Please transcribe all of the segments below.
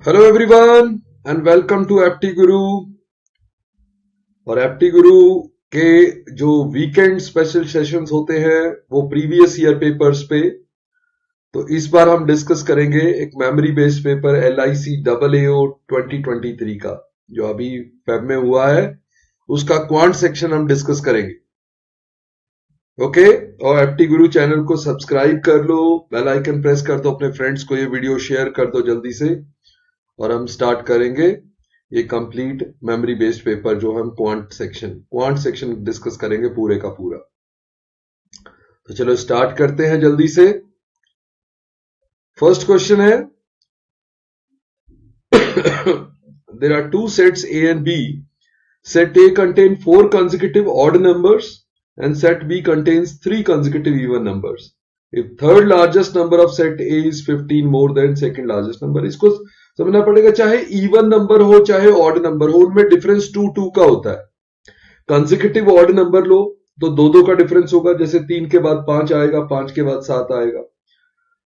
Hello everyone and welcome to apti Guru. और एप्टी गुरु के जो वीकेंड स्पेशल सेशंस होते हैं वो प्रीवियस ईयर पेपर्स पे। तो इस बार हम डिस्कस करेंगे एक memory based paper LIC AAO 2023 का जो अभी फेब में हुआ है, उसका क्वांट सेक्शन हम डिस्कस करेंगे। ओके और एप्टी गुरु चैनल को सब्सक्राइब कर लो, बेल आइकन प्रेस कर दो, अपने फ्रेंड्स को ये वीडियो शेयर कर दो जल्दी से। और हम स्टार्ट करेंगे ये कंप्लीट मेमोरी बेस्ड पेपर जो हम क्वांट सेक्शन डिस्कस करेंगे पूरे का पूरा। तो चलो स्टार्ट करते हैं जल्दी से। फर्स्ट क्वेश्चन है there are two sets A and B. Set A contain 4 consecutive odd numbers and set B contains 3 consecutive even numbers. If third largest number of set A is 15 more than second largest number, इसको समझना पड़ेगा, चाहे even number हो चाहे odd number हो, उनमें difference 2 का होता है। कंसेक्यूटिव ऑड नंबर लो तो 2 का डिफरेंस होगा, जैसे 3 के बाद 5 आएगा, 5 के बाद 7 आएगा।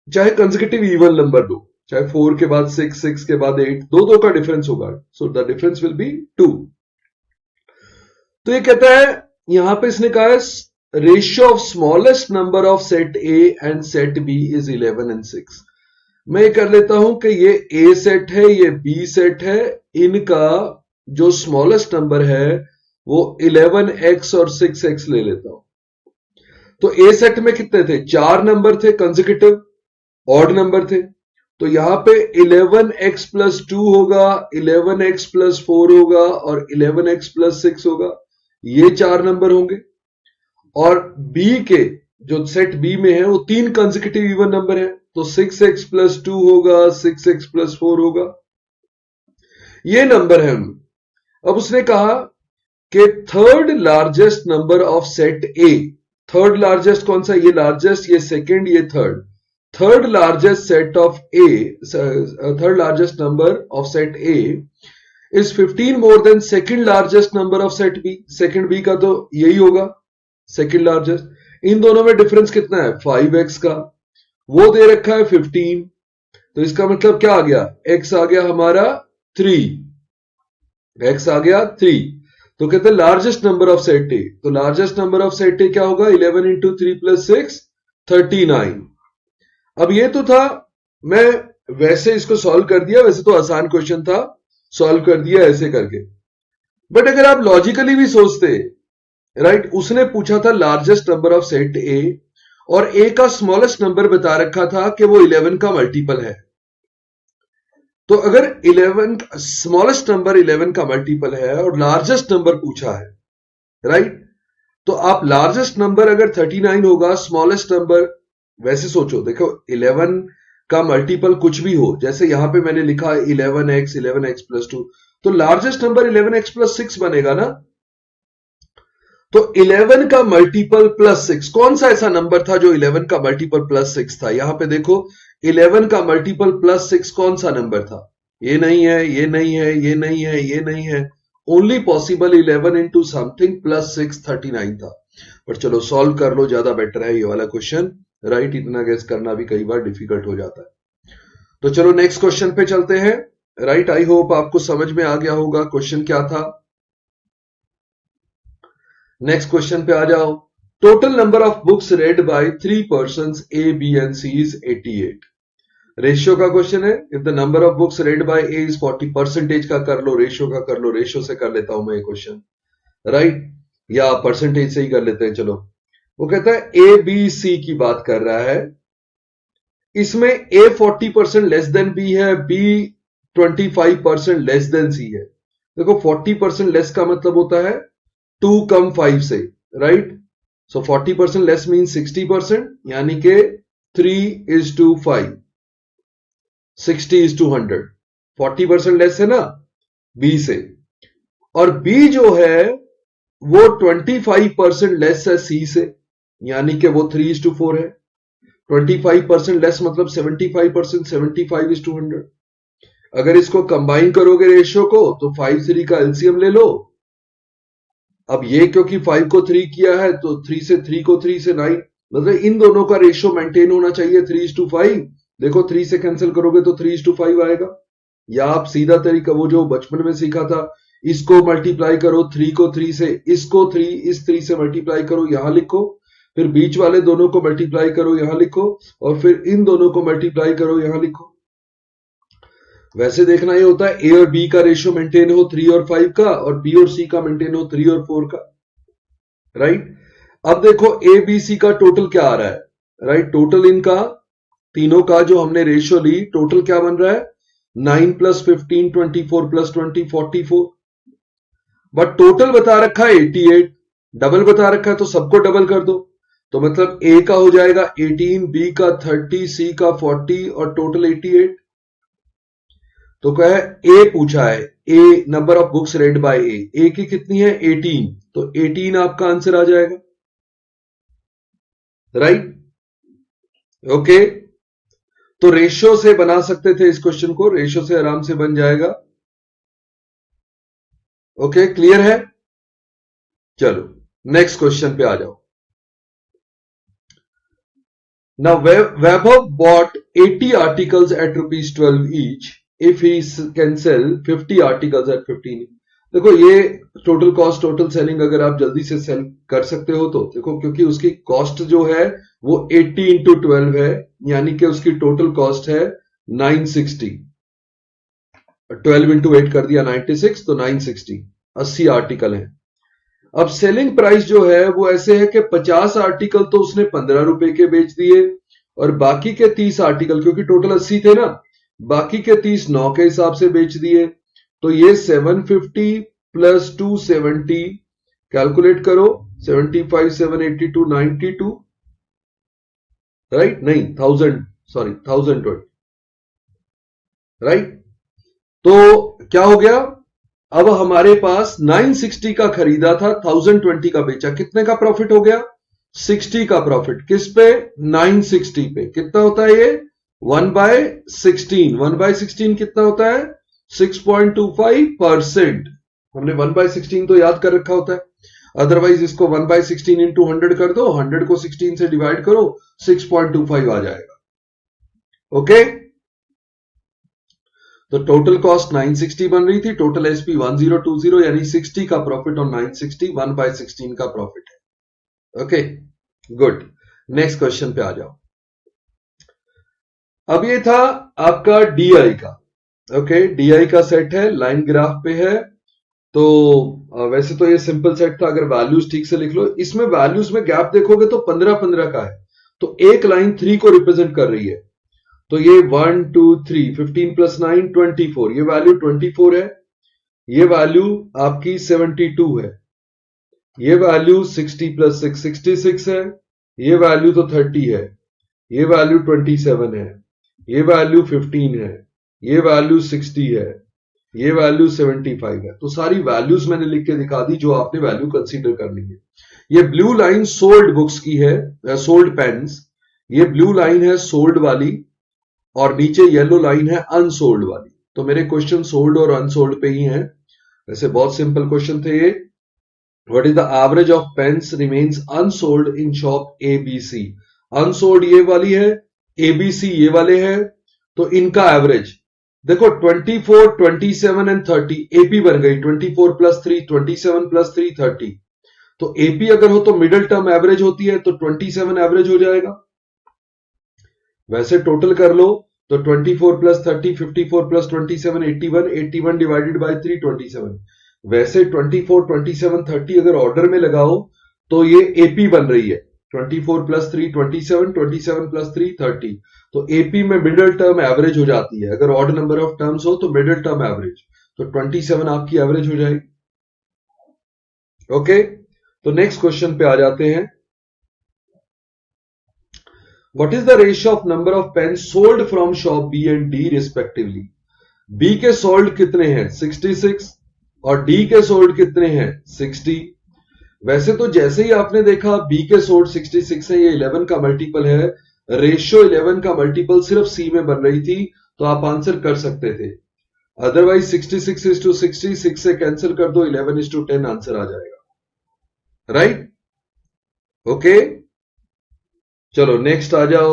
चाहे कंसेक्यूटिव इवन नंबर लो, चाहे 4 के बाद 6, 6 के बाद 8, 2 का डिफरेंस होगा। So the difference will be 2। तो ये कहता है, यहां पे इसने कहा है ratio of smallest number of set A and set B is 11 and 6। मैं ये कर लेता हूं कि ये ए सेट है, ये बी सेट है, इनका जो स्मॉलेस्ट नंबर है वो 11x और 6x ले लेता हूं। तो ए सेट में कितने थे? 4 नंबर थे कंसेक्यूटिव ऑड नंबर थे। तो यहां पे 11x प्लस 2 होगा, 11x प्लस 4 होगा और 11x प्लस 6 होगा। ये 4 नंबर होंगे। और बी के जो सेट बी में है वो 3 कंसेक्यूटिव इवन नंबर है, तो 6x प्लस 2 होगा, 6x प्लस 4 होगा। ये नंबर है। अब उसने कहा कि third largest number of set A, third largest कौन सा? ये लार्जेस्ट, ये सेकेंड, ये third. Third largest set of A, third largest number of set A is 15 more than second largest number of set B. Second B का तो यही होगा second largest. इन दोनों में डिफरेंस कितना है? 5x का। वो दे रखा है 15, तो इसका मतलब क्या आ गया? x आ गया हमारा 3, x आ गया 3। तो कहते हैं largest number of set A. तो largest number of set A क्या होगा? 11 into 3 plus 6 39। अब ये तो था, मैं वैसे इसको सॉल्व कर दिया, वैसे तो आसान क्वेश्चन था, सॉल्व कर दिया ऐसे करके। बट अगर आप लॉजिकली भी सोचते, राइट, उसने पूछा था लार्जेस्ट नंबर ऑफ सेट ए और ए का स्मॉलेस्ट नंबर बता रखा था कि वो 11 का मल्टीपल है। तो अगर 11 स्मॉलेस्ट नंबर 11 का मल्टीपल है और लार्जेस्ट नंबर पूछा है, राइट, तो आप लार्जेस्ट नंबर अगर 39 होगा, स्मॉलेस्ट नंबर, वैसे सोचो, देखो 11 का मल्टीपल कुछ भी हो, जैसे यहां पे मैंने लिखा 11x प्लस 2, तो लार्जेस्ट नंबर 11x प्लस 6 बनेगा ना। तो 11 का मल्टीपल प्लस 6, कौन सा ऐसा नंबर था जो 11 का मल्टीपल प्लस 6 था? यहां पे देखो 11 का मल्टीपल प्लस 6 कौन सा नंबर था? ये नहीं है, ये नहीं है, ये नहीं है, ये नहीं है। Only possible 11 into something plus 6 39 था। पर चलो सॉल्व कर लो, ज्यादा बेटर है ये वाला क्वेश्चन, राइट। इतना गेस करना भी कई बार डिफिकल्ट हो जाता है। तो चलो नेक्स्ट क्वेश्चन पे चलते हैं, राइट। आई होप आपको समझ में आ गया होगा क्वेश्चन क्या था। नेक्स्ट क्वेश्चन पे आ जाओ। Total number of books read by 3 persons A, B and C is 88। Ratio का क्वेश्चन है। If the number of books read by A is 40, percentage का कर लो, रेशियो का कर लो, रेशियो से कर लेता हूं मैं ये क्वेश्चन, राइट, या परसेंटेज से ही कर लेते हैं। चलो, वो कहता है A, B, C की बात कर रहा है। इसमें A 40% लेस देन B है, B 25% लेस देन C है। देखो 40% लेस का मतलब होता है 2 कम 5 से, राइट। सो 40% लेस मीन 60%, यानी कि 3 is to 5, 60 is to 100। 40% less है ना B से, और B जो है वो 25% लेस है C से, यानी कि वो 3 is to 4 है। 25% लेस मतलब 75%, 75 is to 100। अगर इसको कंबाइन करोगे रेशियो को, तो 5 3 का एलसीएम ले लो। अब ये क्योंकि 5 को 3 किया है, तो 3 से 3 को 3 से 9, मतलब इन दोनों का रेशियो मेंटेन होना चाहिए 3:5। देखो 3 से कैंसिल करोगे तो 3:5 आएगा, या आप सीधा तरीका वो जो बचपन में सीखा था, इसको मल्टीप्लाई करो 3 को 3 से, इसको 3 इस 3 से मल्टीप्लाई करो, यहां लिखो, फिर बीच वाले दोनों को मल्टीप्लाई करो, यहां लिखो, और फिर इन दोनों को मल्टीप्लाई करो, यहां लिखो। वैसे देखना ये होता है ए और बी का रेशियो मेंटेन हो 3 और 5 का, और बी और सी का मेंटेन हो 3 और 4 का, राइट। अब देखो ए बी सी का टोटल क्या आ रहा है, राइट। टोटल इनका तीनों का जो हमने रेशियो ली, टोटल क्या बन रहा है, 9 प्लस 15 24 प्लस 20 44। बट टोटल बता रखा है 88, डबल बता रखा है तो सबको डबल कर दो। तो मतलब ए का हो जाएगा 18, बी का 30, सी का 40 और टोटल 88। तो क्या है, ए पूछा है, A number of books read by A की कितनी है 18, तो 18 आपका आंसर आ जाएगा, राइट। ओके, तो रेशियो से बना सकते थे इस क्वेश्चन को, रेशियो से आराम से बन जाएगा। ओके, क्लियर है। चलो नेक्स्ट क्वेश्चन पे आ जाओ। Now Vaibhav bought 80 articles at rupees 12 each if he can sell 50 articles at 15। देखो ये टोटल कॉस्ट, टोटल सेलिंग अगर आप जल्दी से सेल कर सकते हो तो देखो, क्योंकि उसकी कॉस्ट जो है वो 80 इंटू 12 है, यानी कि उसकी टोटल कॉस्ट है 960। 12 इंटू 8 कर दिया 96, तो 960, 80 आर्टिकल है। अब सेलिंग प्राइस जो है वो ऐसे है कि 50 आर्टिकल तो उसने 15 रुपए के बेच दिए, और बाकी के 30 आर्टिकल, क्योंकि टोटल 80 थे ना, बाकी के 30 9 के हिसाब से बेच दिए। तो ये 750 प्लस 270, कैलकुलेट करो, 75 782 92, राइट, नहीं 1000, सॉरी 1020, राइट। तो क्या हो गया, अब हमारे पास 960 का खरीदा था, 1020 का बेचा, कितने का प्रॉफिट हो गया, 60 का प्रॉफिट। किस पे, 960 पे। कितना होता है ये, 1/16। 1/16 कितना होता है, 6.25%। हमने 1/16 तो याद कर रखा होता है, अदरवाइज इसको 1/16 इंटू 100 कर दो, 100 को 16 से डिवाइड करो, 6.25 आ जाएगा। ओके, तो टोटल कॉस्ट 960 बन रही थी, टोटल एसपी 1020, यानी 60 का प्रॉफिट और 960, 1/16 का प्रॉफिट है। Okay, good. नेक्स्ट क्वेश्चन पे आ जाओ। अब ये था आपका डीआई का, ओके, डीआई का सेट है, लाइन ग्राफ पे है। तो वैसे तो ये सिंपल सेट था, अगर वैल्यूज ठीक से लिख लो। इसमें वैल्यूज में गैप देखोगे तो 15-15 का है, तो एक लाइन 3 को रिप्रेजेंट कर रही है। तो ये 1 2 3, 15 प्लस 9 24, ये वैल्यू 24 है, ये वैल्यू आपकी 72 है, ये वैल्यू 60 प्लस 6 66 है, ये वैल्यू तो 30 है, ये वैल्यू 27 है, ये वैल्यू 15 है, ये वैल्यू 60 है, ये वैल्यू 75 है। तो सारी वैल्यूज मैंने लिख के दिखा दी जो आपने वैल्यू कंसीडर करनी है। ये ब्लू लाइन सोल्ड बुक्स की है, सोल्ड पेन्स, ये ब्लू लाइन है सोल्ड वाली, और नीचे येलो लाइन है अनसोल्ड वाली। तो मेरे क्वेश्चन सोल्ड और अनसोल्ड पे ही हैं। वैसे बहुत सिंपल क्वेश्चन थे ये। What is the average of pens remains unsold in shop ABC। Unsold ये वाली है, ABC ये वाले हैं, तो इनका एवरेज देखो 24 27 एंड 30, AP बन गई 24 प्लस 3 27 प्लस 3 30। तो AP अगर हो तो मिडिल टर्म एवरेज होती है, तो 27 एवरेज हो जाएगा। वैसे टोटल कर लो तो 24 प्लस 30 54 प्लस 27 81, 81 डिवाइडेड बाय 3 27। वैसे 24 27 30 अगर ऑर्डर में लगाओ तो ये एपी बन रही है, 24 प्लस 3 27, 27 प्लस 3 30। तो एपी में मिडिल टर्म एवरेज हो जाती है, अगर ऑड नंबर ऑफ टर्म्स हो तो मिडिल टर्म एवरेज, तो 27 आपकी एवरेज हो जाएगी। ओके, तो नेक्स्ट क्वेश्चन पे आ जाते हैं। What is the ratio of number of pens sold from shop B and D respectively? B के सोल्ड कितने हैं 66, और D के सोल्ड कितने हैं 60। वैसे तो जैसे ही आपने देखा B के सोल्ड 66 है, ये 11 का मल्टीपल है, रेशियो 11 का मल्टीपल सिर्फ C में बन रही थी, तो आप आंसर कर सकते थे। अदरवाइज 66:60, 6 से कैंसिल कर दो, 11:10 आंसर आ जाएगा, राइट। ओके, चलो नेक्स्ट आ जाओ।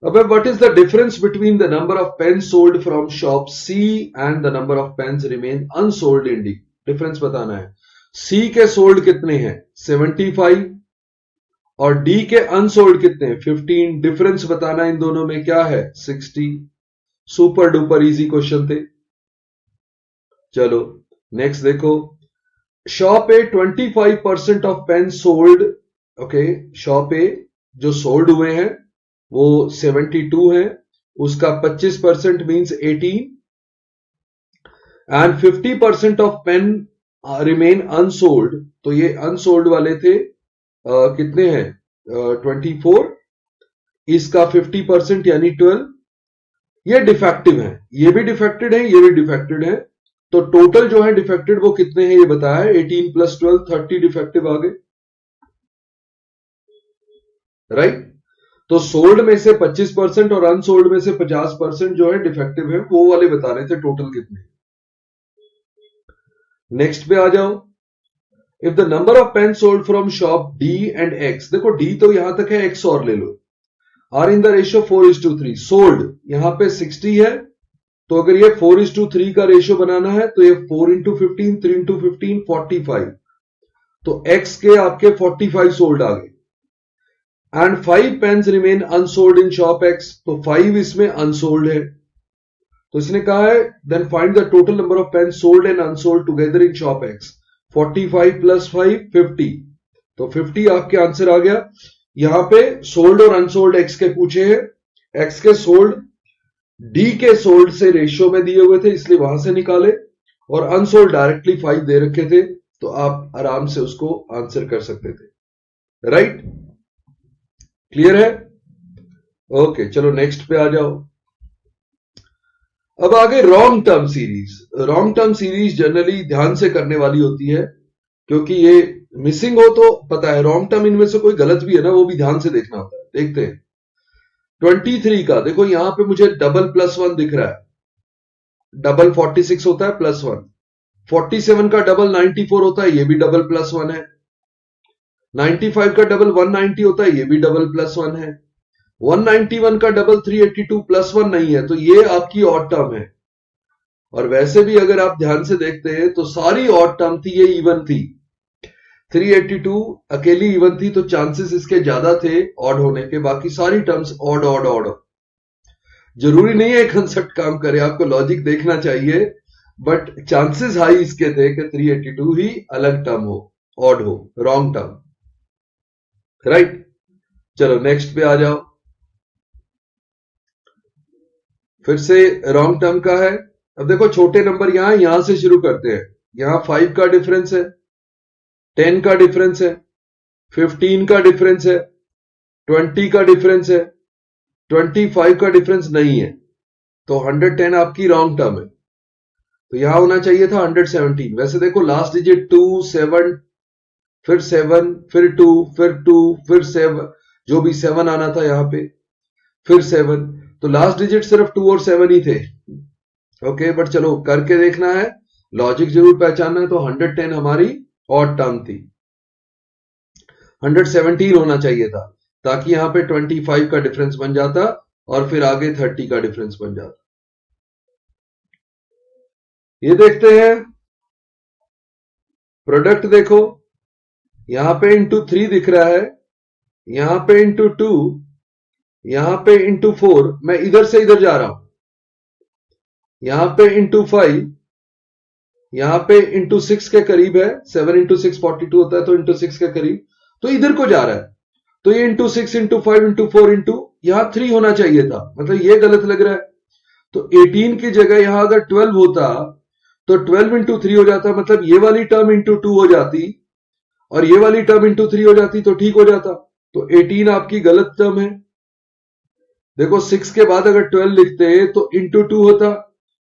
अबे what is the difference between the number of pen sold from shop C and the number of pens remain unsold in D? Difference बताना है। सी के सोल्ड कितने हैं? 75 और डी के अनसोल्ड कितने हैं? 15। डिफरेंस बताना इन दोनों में क्या है? 60। सुपर डुपर इजी क्वेश्चन थे। चलो नेक्स्ट देखो, shop A 25% of pen sold. Okay, shop A जो सोल्ड हुए हैं वो 72 है, उसका 25% means 18 and 50% of pen remain unsold. तो ये अनसोल्ड वाले थे कितने हैं? 24, इसका 50% यानी 12। ये डिफेक्टिव है, ये भी डिफेक्टेड है, ये भी डिफेक्टेड है। तो टोटल जो है डिफेक्टेड वो कितने हैं ये बताया है, 18 + 12 30 डिफेक्टिव आ गए, राइट। तो सोल्ड में से 25% और अनसोल्ड में से 50% जो है डिफेक्टिव है, वो वाले बता रहे थे टोटल कितने। नेक्स्ट पे आ जाओ, if the number of pen sold from shop D and X, देखो डी तो यहां तक है, एक्स और ले लो, are in the ratio 4:3। Sold यहां पे 60 है, तो अगर ये 4:3 का रेशियो बनाना है तो ये 4 × 15, 3 × 15 45। तो एक्स के आपके 45 सोल्ड आ गए and 5 pens remain unsold in shop X, तो 5 इसमें अनसोल्ड है। तो इसने कहा है then find the total number of pen sold and unsold together in shop X. 45 + 5 50, तो 50 आपके आंसर आ गया। यहां पे सोल्ड और अनसोल्ड एक्स के पूछे हैं, एक्स के सोल्ड डी के सोल्ड से रेशियो में दिए हुए थे इसलिए वहां से निकाले, और अनसोल्ड डायरेक्टली 5 दे रखे थे, तो आप आराम से उसको आंसर कर सकते थे, राइट। क्लियर है? ओके चलो नेक्स्ट पे आ जाओ। अब आगे wrong term series. Wrong term series generally ध्यान से करने वाली होती है, क्योंकि ये मिसिंग हो तो पता है, रॉन्ग टर्म इनमें से कोई गलत भी है ना, वो भी ध्यान से देखना होता है। देखते हैं 23 का, देखो यहां पे मुझे डबल +1 दिख रहा है, डबल 46 होता है +1। 47 का डबल 94 होता है, ये भी डबल +1 है। 95 का डबल 190 होता है, ये भी डबल +1 है। 191 का डबल 382 +1 नहीं है, तो ये आपकी ऑड टर्म है। और वैसे भी अगर आप ध्यान से देखते हैं तो सारी ऑड टर्म थी, ये इवन थी। 382 अकेली इवन थी, तो चांसेस इसके ज्यादा थे ऑड होने के, बाकी सारी टर्म्स ऑड ऑड ऑड। जरूरी नहीं है कंसेप्ट काम करे, आपको लॉजिक देखना चाहिए, बट चांसेस हाई इसके थे कि 382 ही अलग टर्म हो, ऑड हो, रॉन्ग टर्म, राइट। चलो नेक्स्ट पे आ जाओ, फिर से रॉन्ग टर्म का है। अब देखो छोटे नंबर यहां से शुरू करते हैं। यहां 5 का डिफरेंस है, 10 का डिफरेंस है, 15 का डिफरेंस है, 20 का डिफरेंस है, 25 का डिफरेंस नहीं है, तो 110 आपकी रॉन्ग टर्म है। तो यहां होना चाहिए था 117। वैसे देखो लास्ट डिजिट 2 7, फिर 7, फिर 2, फिर 2, फिर 7, जो भी 7 आना था यहां पे, फिर 7, तो लास्ट डिजिट सिर्फ 2 और 7 ही थे। ओके बट चलो करके देखना है, लॉजिक जरूर पहचानना है। तो 110 हमारी ऑड टर्म थी, 117 होना चाहिए था, ताकि यहां पे 25 का डिफरेंस बन जाता और फिर आगे 30 का डिफरेंस बन जाता। ये देखते हैं प्रोडक्ट, देखो यहां पे ×3 दिख रहा है, यहां पे ×2, यहां पे ×4, मैं इधर से इधर जा रहा हूं, यहां पे ×5, यहां पे ×6 के करीब है, 7 × 6 42 होता है, तो ×6 के करीब, तो इधर को जा रहा है। तो ये ×6 ×5 ×4 यहां 3 होना चाहिए था, मतलब ये गलत लग रहा है। तो 18 की जगह यहां अगर 12 होता तो 12 × 3 हो जाता, मतलब ये वाली टर्म ×2 हो जाती और ये वाली टर्म ×3 हो जाती, तो ठीक हो जाता। तो 18 आपकी गलत टर्म है। देखो 6 के बाद अगर 12 लिखते तो ×2 होता,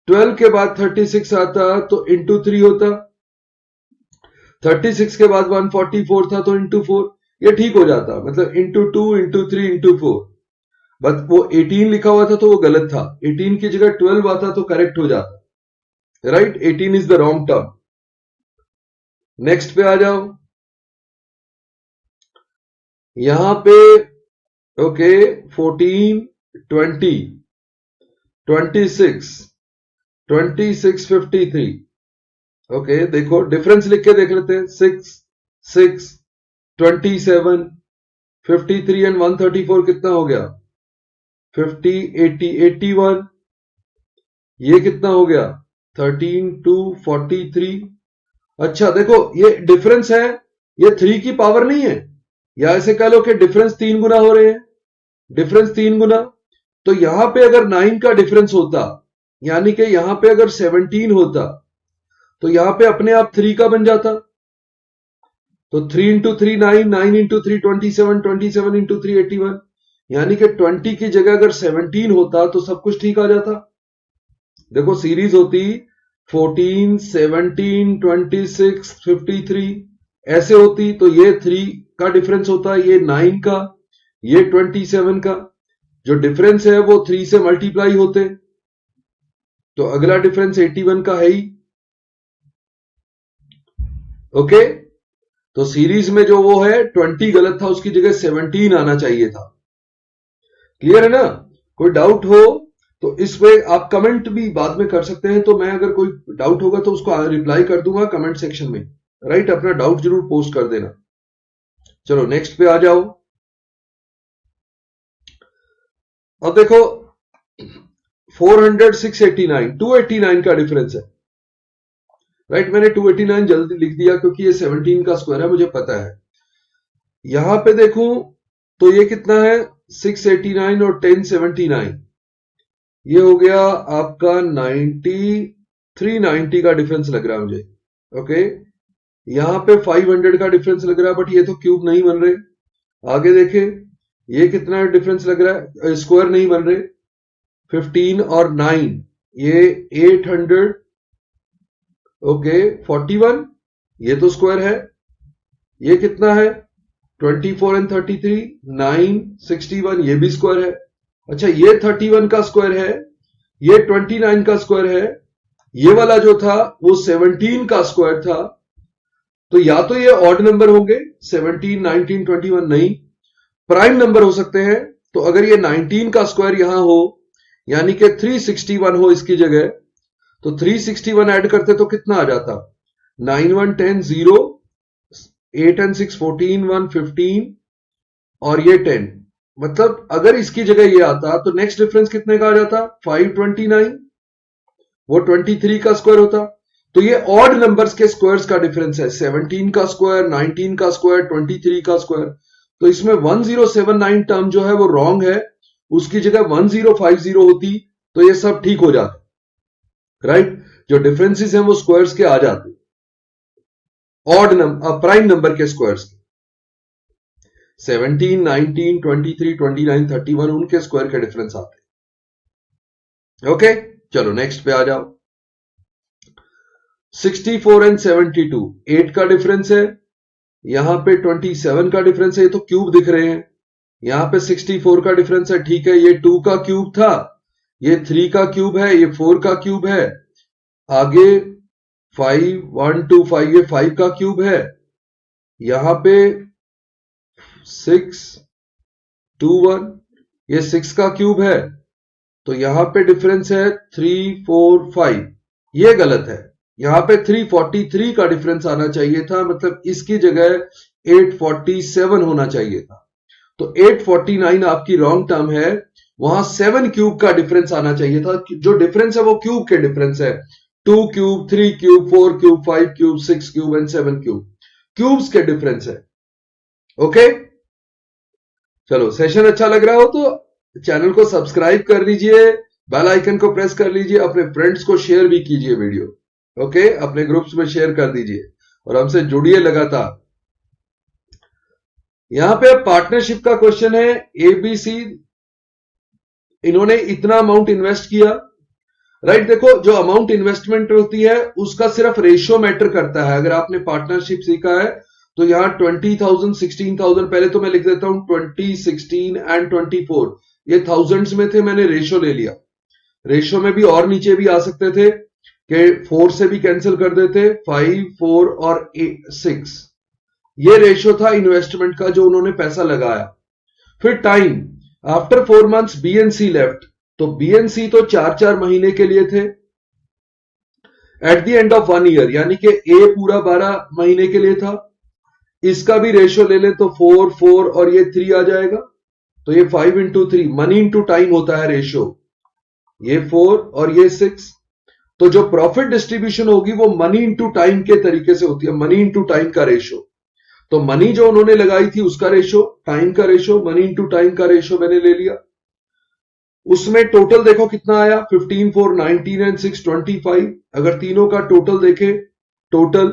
12 के बाद 36 आता तो ×3 होता, 36 के बाद 144 था तो ×4, ये ठीक हो जाता, मतलब ×2 ×3 ×4। बट वो 18 लिखा हुआ था तो वो गलत था, 18 की जगह 12 आता तो करेक्ट हो जाता, right. 18 is the wrong term. Next पे आ जाओ, यहां पे ओके 14 20, 26, 2653। ओके, देखो डिफरेंस लिख के देख लेते हैं। 6, 6, 27, 53 एंड 134 कितना हो गया? 50, 80, 81। ये कितना हो गया? 13 to 43। अच्छा देखो, ये डिफरेंस है, ये 3 की पावर नहीं है, या ऐसे कह लो कि डिफरेंस 3 गुना हो रहे हैं। डिफरेंस 3 गुना, तो यहां पे अगर 9 का डिफरेंस होता, यानी कि यहां पे अगर 17 होता, तो यहां पे अपने आप 3 का बन जाता। तो 3 इंटू 3 9, 9 इंटू 3 27, 27 इंटू 3 81। यानी कि 20 की जगह अगर 17 होता तो सब कुछ ठीक आ जाता। देखो सीरीज होती 14, 17, 26, 53 ऐसे होती, तो ये 3 का डिफरेंस होता, ये 9 का, ये 27 का। जो डिफरेंस है वो 3 से मल्टीप्लाई होते, तो अगला डिफरेंस 81 का है ही। ओके, तो सीरीज में जो वो है 20 गलत था, उसकी जगह 17 आना चाहिए था। क्लियर है ना? कोई डाउट हो तो इस पे आप कमेंट भी बाद में कर सकते हैं, तो मैं अगर कोई डाउट होगा तो उसको रिप्लाई कर दूंगा कमेंट सेक्शन में। राइट, अपना डाउट जरूर पोस्ट कर देना। चलो नेक्स्ट पे आ जाओ। अब देखो 400, 689, 289 का डिफरेंस है। राइट, मैंने 289 जल्दी लिख दिया क्योंकि ये 17 का स्क्वायर है, मुझे पता है। यहां पे देखूं तो ये कितना है? 689 और 1079, ये हो गया आपका 90, 390 का डिफरेंस लग रहा है मुझे। ओके, यहां पे 500 का डिफरेंस लग रहा है, बट ये तो क्यूब नहीं बन रहे। आगे देखे, ये कितना डिफरेंस लग रहा है? स्क्वायर नहीं बन रहे। 15 और 9, ये 800। ओके, 41, ये तो स्क्वायर है। ये कितना है? 24 एंड 33, 9, 61, ये भी स्क्वायर है। अच्छा, ये 31 का स्क्वायर है, ये 29 का स्क्वायर है, ये वाला जो था वो 17 का स्क्वायर था। तो या तो ये ऑड नंबर होंगे, 17, 19, 21 नहीं, प्राइम नंबर हो सकते हैं। तो अगर ये 19 का स्क्वायर यहां हो, यानी कि 361 हो इसकी जगह, तो 361 ऐड करते तो कितना आ जाता? 9, 1, 10, 0, 8 एंड 6, 14, 1, 15 और ये 10। मतलब अगर इसकी जगह ये आता तो नेक्स्ट डिफरेंस कितने का आ जाता? 529, वो 23 का स्क्वायर होता। तो ये ऑड नंबर्स के स्क्वायर्स का डिफरेंस है, 17 का स्क्वायर, 19 का स्क्वायर, 23 का स्क्वायर। तो इसमें 1079 टर्म जो है वो रॉन्ग है, उसकी जगह 1050 होती तो ये सब ठीक हो जाता। राइट, जो डिफरेंसेस हैं वो स्क्वायर्स के आ जाते, ऑड नंबर प्राइम नंबर के स्क्वायर्स के। 17, 19, 23, 29, 31 उनके स्क्वायर के डिफरेंस आते। ओके, चलो नेक्स्ट पे आ जाओ। 64 एंड 72, 8 का डिफरेंस है, यहां पे 27 का डिफरेंस है, ये तो क्यूब दिख रहे हैं। यहां पे 64 का डिफरेंस है, ठीक है, ये 2 का क्यूब था, ये 3 का क्यूब है, ये 4 का क्यूब है। आगे 5, 1, 2, 5, ये 5 का क्यूब है। यहां पे 6, 2, 1, ये 6 का क्यूब है। तो यहां पे डिफरेंस है 3, 4, 5, ये गलत है। यहां पे 343 का डिफरेंस आना चाहिए था, मतलब इसकी जगह 847 होना चाहिए था। तो 849 आपकी रॉन्ग टर्म है, वहां 7 क्यूब का डिफरेंस आना चाहिए था। जो डिफरेंस है वो क्यूब के डिफरेंस है, 2 cube, 3 cube, 4 cube, 5 cube, 6 cube and 7 cube, cubes के डिफरेंस है। ओके, चलो सेशन अच्छा लग रहा हो तो चैनल को सब्सक्राइब कर लीजिए, बेल आइकन को प्रेस कर लीजिए, अपने फ्रेंड्स को शेयर भी कीजिए वीडियो। ओके, अपने ग्रुप्स में शेयर कर दीजिए और हमसे जुड़िए लगातार। यहां पे पार्टनरशिप का क्वेश्चन है, एबीसी इन्होंने इतना अमाउंट इन्वेस्ट किया। राइट, देखो जो अमाउंट इन्वेस्टमेंट होती है उसका सिर्फ रेशियो मैटर करता है। अगर आपने पार्टनरशिप सीखा है तो यहां 20,000, 16,000, पहले तो मैं लिख देता हूं 20, 16 एंड 24, ये थाउजेंड्स में थे, मैंने रेशियो ले लिया। रेशियो में भी और नीचे भी आ सकते थे कि 4 से भी कैंसिल कर देते, 5, 4 और 6, ये रेशियो था इन्वेस्टमेंट का जो उन्होंने पैसा लगाया। फिर time, after 4 months B and C left, तो बी एंड सी तो 4-4 महीने के लिए थे। At the end of 1 year यानी कि ए पूरा 12 महीने के लिए था। इसका भी रेशियो ले ले तो 4 4 और ये 3 आ जाएगा, तो ये 5 इंटू 3 मनी इंटू टाइम होता है रेशियो, ये 4 और ये 6। तो जो प्रॉफिट डिस्ट्रीब्यूशन होगी वो मनी इंटू टाइम के तरीके से होती है, मनी इंटू टाइम का रेशियो। तो मनी जो उन्होंने लगाई थी उसका रेशियो, टाइम का रेशियो, मनी इंटू टाइम का रेशियो मैंने ले लिया। उसमें टोटल देखो कितना आया, 15 4 19 एंड 6 25। अगर तीनों का टोटल देखे टोटल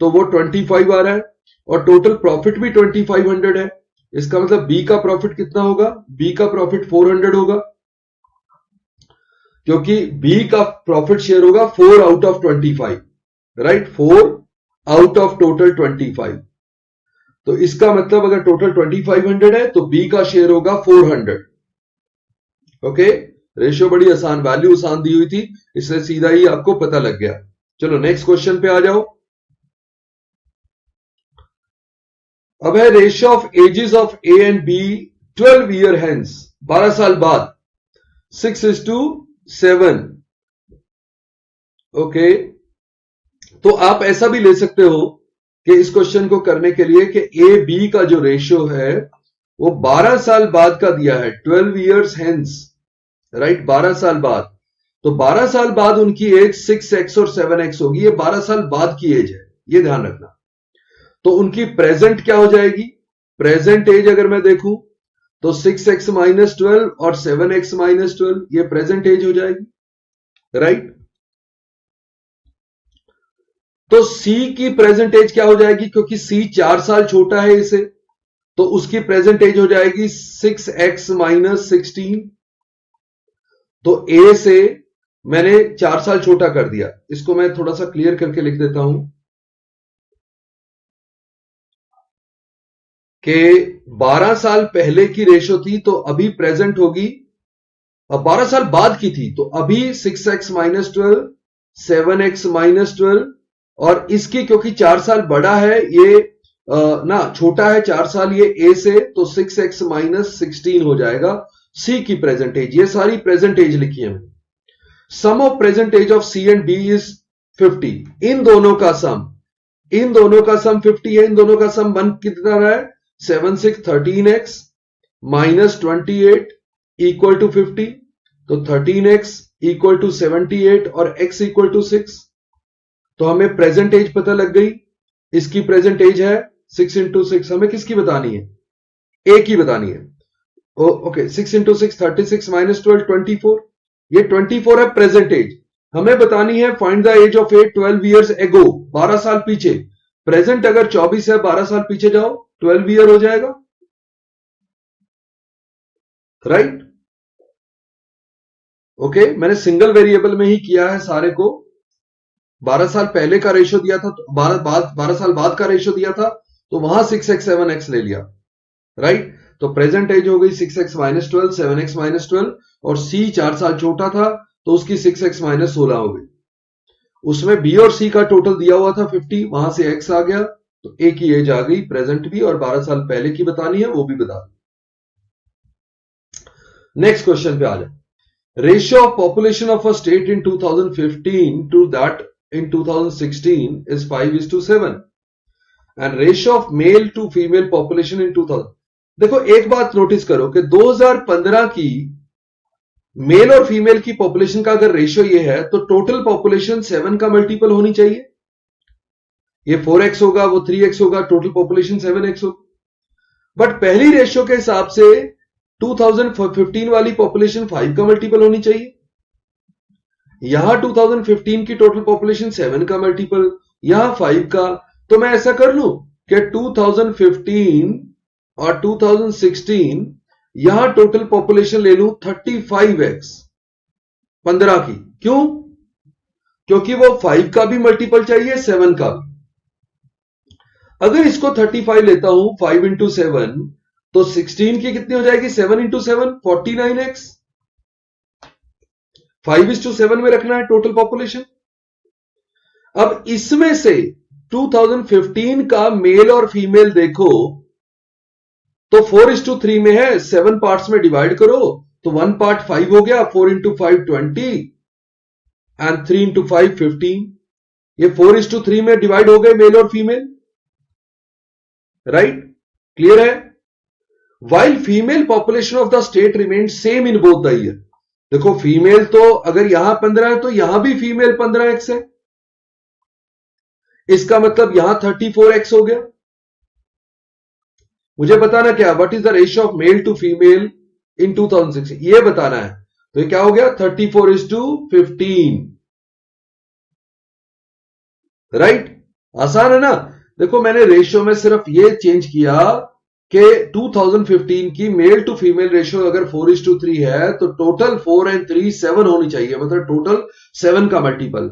तो वो 25 आ रहा है, और टोटल प्रॉफिट भी 2500 है। इसका मतलब बी का प्रॉफिट कितना होगा, बी का प्रॉफिट 400 होगा, क्योंकि बी का प्रॉफिट शेयर होगा 4 out of 25, right, 4 out of total 25। तो इसका मतलब अगर टोटल 2500 है तो बी का शेयर होगा 400। ओके, रेशियो बड़ी आसान, वैल्यू आसान दी हुई थी, इसलिए सीधा ही आपको पता लग गया। चलो नेक्स्ट क्वेश्चन पे आ जाओ। अब है ratio of ages of A and B 12 year hence, 12 साल बाद, 6:7। ओके, तो आप ऐसा भी ले सकते हो कि इस क्वेश्चन को करने के लिए कि ए बी का जो रेशियो है वो 12 साल बाद का दिया है, 12 ईयर्स हेंस, राइट, 12 साल बाद। तो 12 साल बाद उनकी एज 6x और 7x होगी, ये 12 साल बाद की एज है, ये ध्यान रखना। तो उनकी प्रेजेंट क्या हो जाएगी, प्रेजेंट एज अगर मैं देखूं तो 6x माइनस 12 और 7x माइनस 12, ये प्रेजेंट एज हो जाएगी, राइट। तो सी की प्रेजेंट एज क्या हो जाएगी, क्योंकि सी 4 साल छोटा है इसे, तो उसकी प्रेजेंट एज हो जाएगी 6x माइनस 16। तो ए से मैंने 4 साल छोटा कर दिया, इसको मैं थोड़ा सा क्लियर करके लिख देता हूं कि 12 साल पहले की रेशो थी तो अभी प्रेजेंट होगी, अब 12 साल बाद की थी तो अभी 6x माइनस 12, 7x माइनस 12, और इसकी क्योंकि 4 साल बड़ा है ये ना छोटा है 4 साल ये ए से, तो 6x माइनस 16 हो जाएगा सी की प्रेजेंट एज। ये सारी प्रेजेंट एज लिखी है मैंने। Sum of present age of C and B is 50। इन दोनों का सम 50 है, इन दोनों का सम बन कितना रहा है, 7 6 13x माइनस 28 इक्वल टू 50। तो 13x इक्वल टू 78 और x इक्वल टू 6। तो हमें प्रेजेंट एज पता लग गई, इसकी प्रेजेंट एज है 6 इंटू 6। हमें किसकी बतानी है, ए की बतानी है। ओके, 6 इंटू 6 36 माइनस 12 24, ये 24 है प्रेजेंट एज। हमें बतानी है find the age of A 12 years ago, 12 साल पीछे। प्रेजेंट अगर 24 है, 12 साल पीछे जाओ, 12 ईयर हो जाएगा, राइट। ओके, मैंने सिंगल वेरिएबल में ही किया है सारे को। 12 साल पहले का रेशियो दिया था, 12 साल बाद का रेशियो दिया था, तो वहां 6x 7x ले लिया, राइट। तो प्रेजेंट एज हो गई 6x माइनस 12, 7x माइनस 12, और सी 4 साल छोटा था तो उसकी 6x माइनस 16 हो गई। उसमें बी और सी का टोटल दिया हुआ था 50, वहां से x आ गया, तो ए की एज आ गई प्रेजेंट भी, और 12 साल पहले की बतानी है वो भी बता दी। नेक्स्ट क्वेश्चन पे आ जाए। Ratio of population of a state in 2015 to that in 2016 is 5:7 and ratio of male to female population in 2000। देखो एक बात नोटिस करो कि 2015 की मेल और फीमेल की पॉपुलेशन का अगर रेशियो ये है तो टोटल पॉपुलेशन 7 का मल्टीपल होनी चाहिए, ये 4x होगा, वो 3x होगा, टोटल पॉपुलेशन 7x होगा। बट पहली रेशियो के हिसाब से 2015 वाली पॉपुलेशन 5 का मल्टीपल होनी चाहिए, यहां 2015 की टोटल पॉपुलेशन 7 का मल्टीपल, यहां 5 का। तो मैं ऐसा कर लूं कि 2015 और 2016 यहां टोटल पॉपुलेशन ले लूं 35x 15 की। क्यों, क्योंकि वो 5 का भी मल्टीपल चाहिए, 7 का भी। अगर इसको 35 लेता हूं 5 इंटू 7, तो 16 की कितनी हो जाएगी, 7 इंटू 7 49x। 5:7 में रखना है टोटल पॉपुलेशन। अब इसमें से 2015 का मेल और फीमेल देखो तो 4:3 में है, 7 पार्ट्स में डिवाइड करो तो 1 पार्ट 5 हो गया, 4 इंटू 5 20 एंड 3 इंटू 5 15। ये 4:3 में डिवाइड हो गए मेल और फीमेल, राइट? क्लियर है? While female population of the state remain same in both the year. देखो फीमेल तो अगर यहां 15 है तो यहां भी फीमेल 15x है, इसका मतलब यहां 34x हो गया। मुझे बताना क्या, what is the ratio of male to female in 2006, ये बताना है। तो ये क्या हो गया, 34:15, राइट? आसान है ना? देखो मैंने रेशियो में सिर्फ ये चेंज किया कि 2015 की मेल टू फीमेल रेशियो अगर 4:3 है तो टोटल 4 एंड 3 7 होनी चाहिए, मतलब टोटल 7 का मल्टीपल।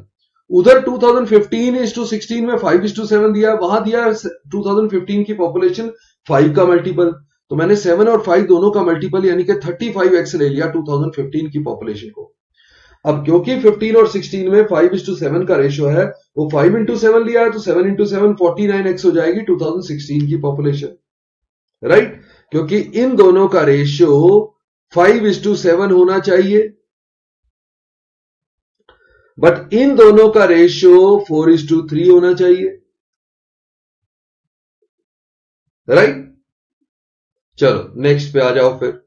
उधर 2015:16 में 5:7 दिया, वहां दिया 2015 की पॉपुलेशन 5 का मल्टीपल, तो मैंने 7 और 5 दोनों का मल्टीपल यानी कि 35x ले लिया 2015 की पॉपुलेशन को। अब क्योंकि 15 और 16 में 5:7 का रेशियो है, वो 5 इंटू 7 लिया है, तो 7 इंटू 7 49x हो जाएगी 2016 की पॉपुलेशन, राइट? क्योंकि इन दोनों का रेशियो 5:7 होना चाहिए, बट इन दोनों का रेशियो 4:3 होना चाहिए, राइट? चलो नेक्स्ट पे आ जाओ फिर।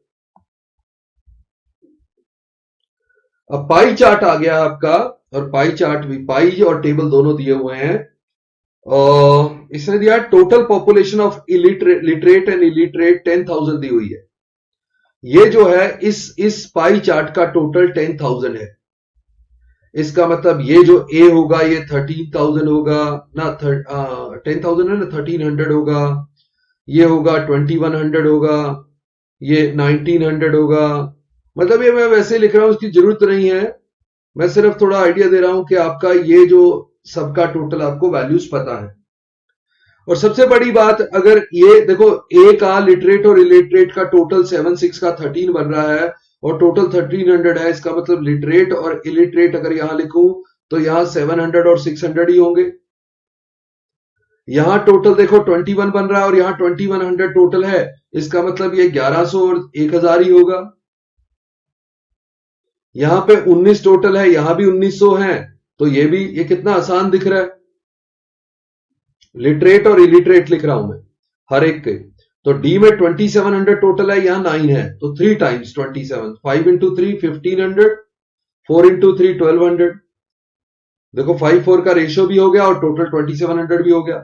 अब पाई चार्ट आ गया आपका, और पाई चार्ट भी, पाई और टेबल दोनों दिए हुए हैं। इसने दिया total population of literate and illiterate 10,000 दी हुई है। ये जो है इस पाई चार्ट का टोटल 10,000 है। इसका मतलब ये जो ए होगा ये 13,000 होगा ना, 10,000 है ना, 1300 होगा, ये होगा 2100 होगा, ये 1900 होगा। मतलब ये मैं वैसे लिख रहा हूं, उसकी जरूरत नहीं है, मैं सिर्फ थोड़ा आइडिया दे रहा हूं कि आपका ये जो सबका टोटल आपको वैल्यूज पता है। और सबसे बड़ी बात, अगर ये देखो ए का लिटरेट और इलिटरेट का टोटल 7 6 का 13 बन रहा है और टोटल 1300 है, इसका मतलब लिटरेट और इलिटरेट अगर यहां लिखूं तो यहां 700 और 600 ही होंगे। यहां टोटल देखो 21 बन रहा है और यहां 2100 टोटल है, इसका मतलब ये 1100 और 1000 ही होगा। यहां पे 19 टोटल है, यहां भी 1900 है, तो ये कितना आसान दिख रहा है। लिटरेट और इलिटरेट लिख रहा हूं मैं हर एक के। तो डी में 2700 टोटल है, यहां 9 है, तो 3 टाइम्स 27, 5 इंटू 3 1500, 4 इंटू 3 1200। देखो 5-4 का रेशियो भी हो गया और टोटल 2700 भी हो गया।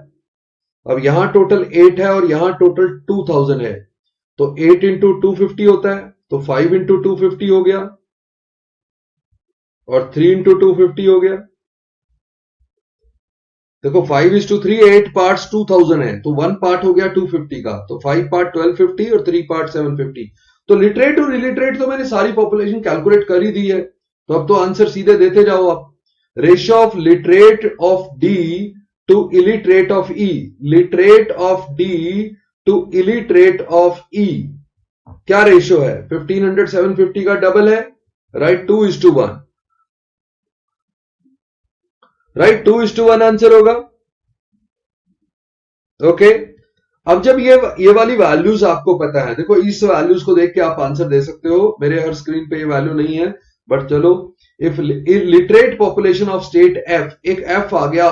अब यहां टोटल 8 है और यहां टोटल 2000 है, तो 8 इंटू 250 होता है, तो 5 इंटू 250 हो गया और 3 इंटू 250 हो गया। देखो 5:3 8 पार्ट्स 2000 है, तो 1 पार्ट हो गया 250 का, तो 5 पार्ट 1250 और 3 पार्ट 750। तो लिटरेट और इलिटरेट तो मैंने सारी पॉपुलेशन कैलकुलेट कर ही दी है, तो अब तो आंसर सीधे देते जाओ आप। Ratio of literate of D to illiterate of E, literate of D to illiterate of E क्या रेशियो है? 1500 750 का डबल है, राइट? 2:1, राइट? 2:1 आंसर होगा। ओके, अब जब ये वाली वैल्यूज आपको पता है, देखो इस वैल्यूज को देख के आप आंसर दे सकते हो। मेरे हर स्क्रीन पे ये वैल्यू नहीं है, बट चलो, if literate population of state F, एक एफ आ गया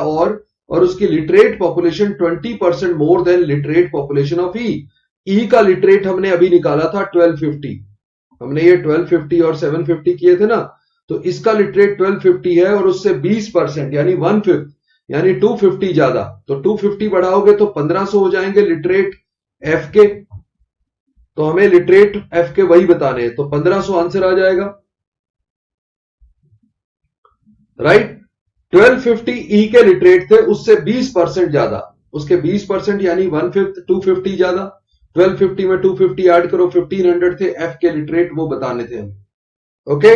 और उसकी literate population 20% more than literate population of E का लिटरेट हमने अभी निकाला था 1250, हमने ये 1250 और 750 किए थे ना, तो इसका लिटरेट 1250 है और उससे 20% यानी 1/5 यानी 250 ज्यादा, तो 250 बढ़ाओगे तो 1500 हो जाएंगे लिटरेट एफ के, तो हमें लिटरेट एफ के वही बताने हैं, तो 1500 आंसर आ जाएगा, राइट? 1250 ई के लिटरेट थे, उससे 20% ज्यादा, उसके 20% यानी 1/5 250 ज्यादा, 1250 में 250 ऐड करो, 1500 थे एफ के लिटरेट, वो बताने थे हम। ओके,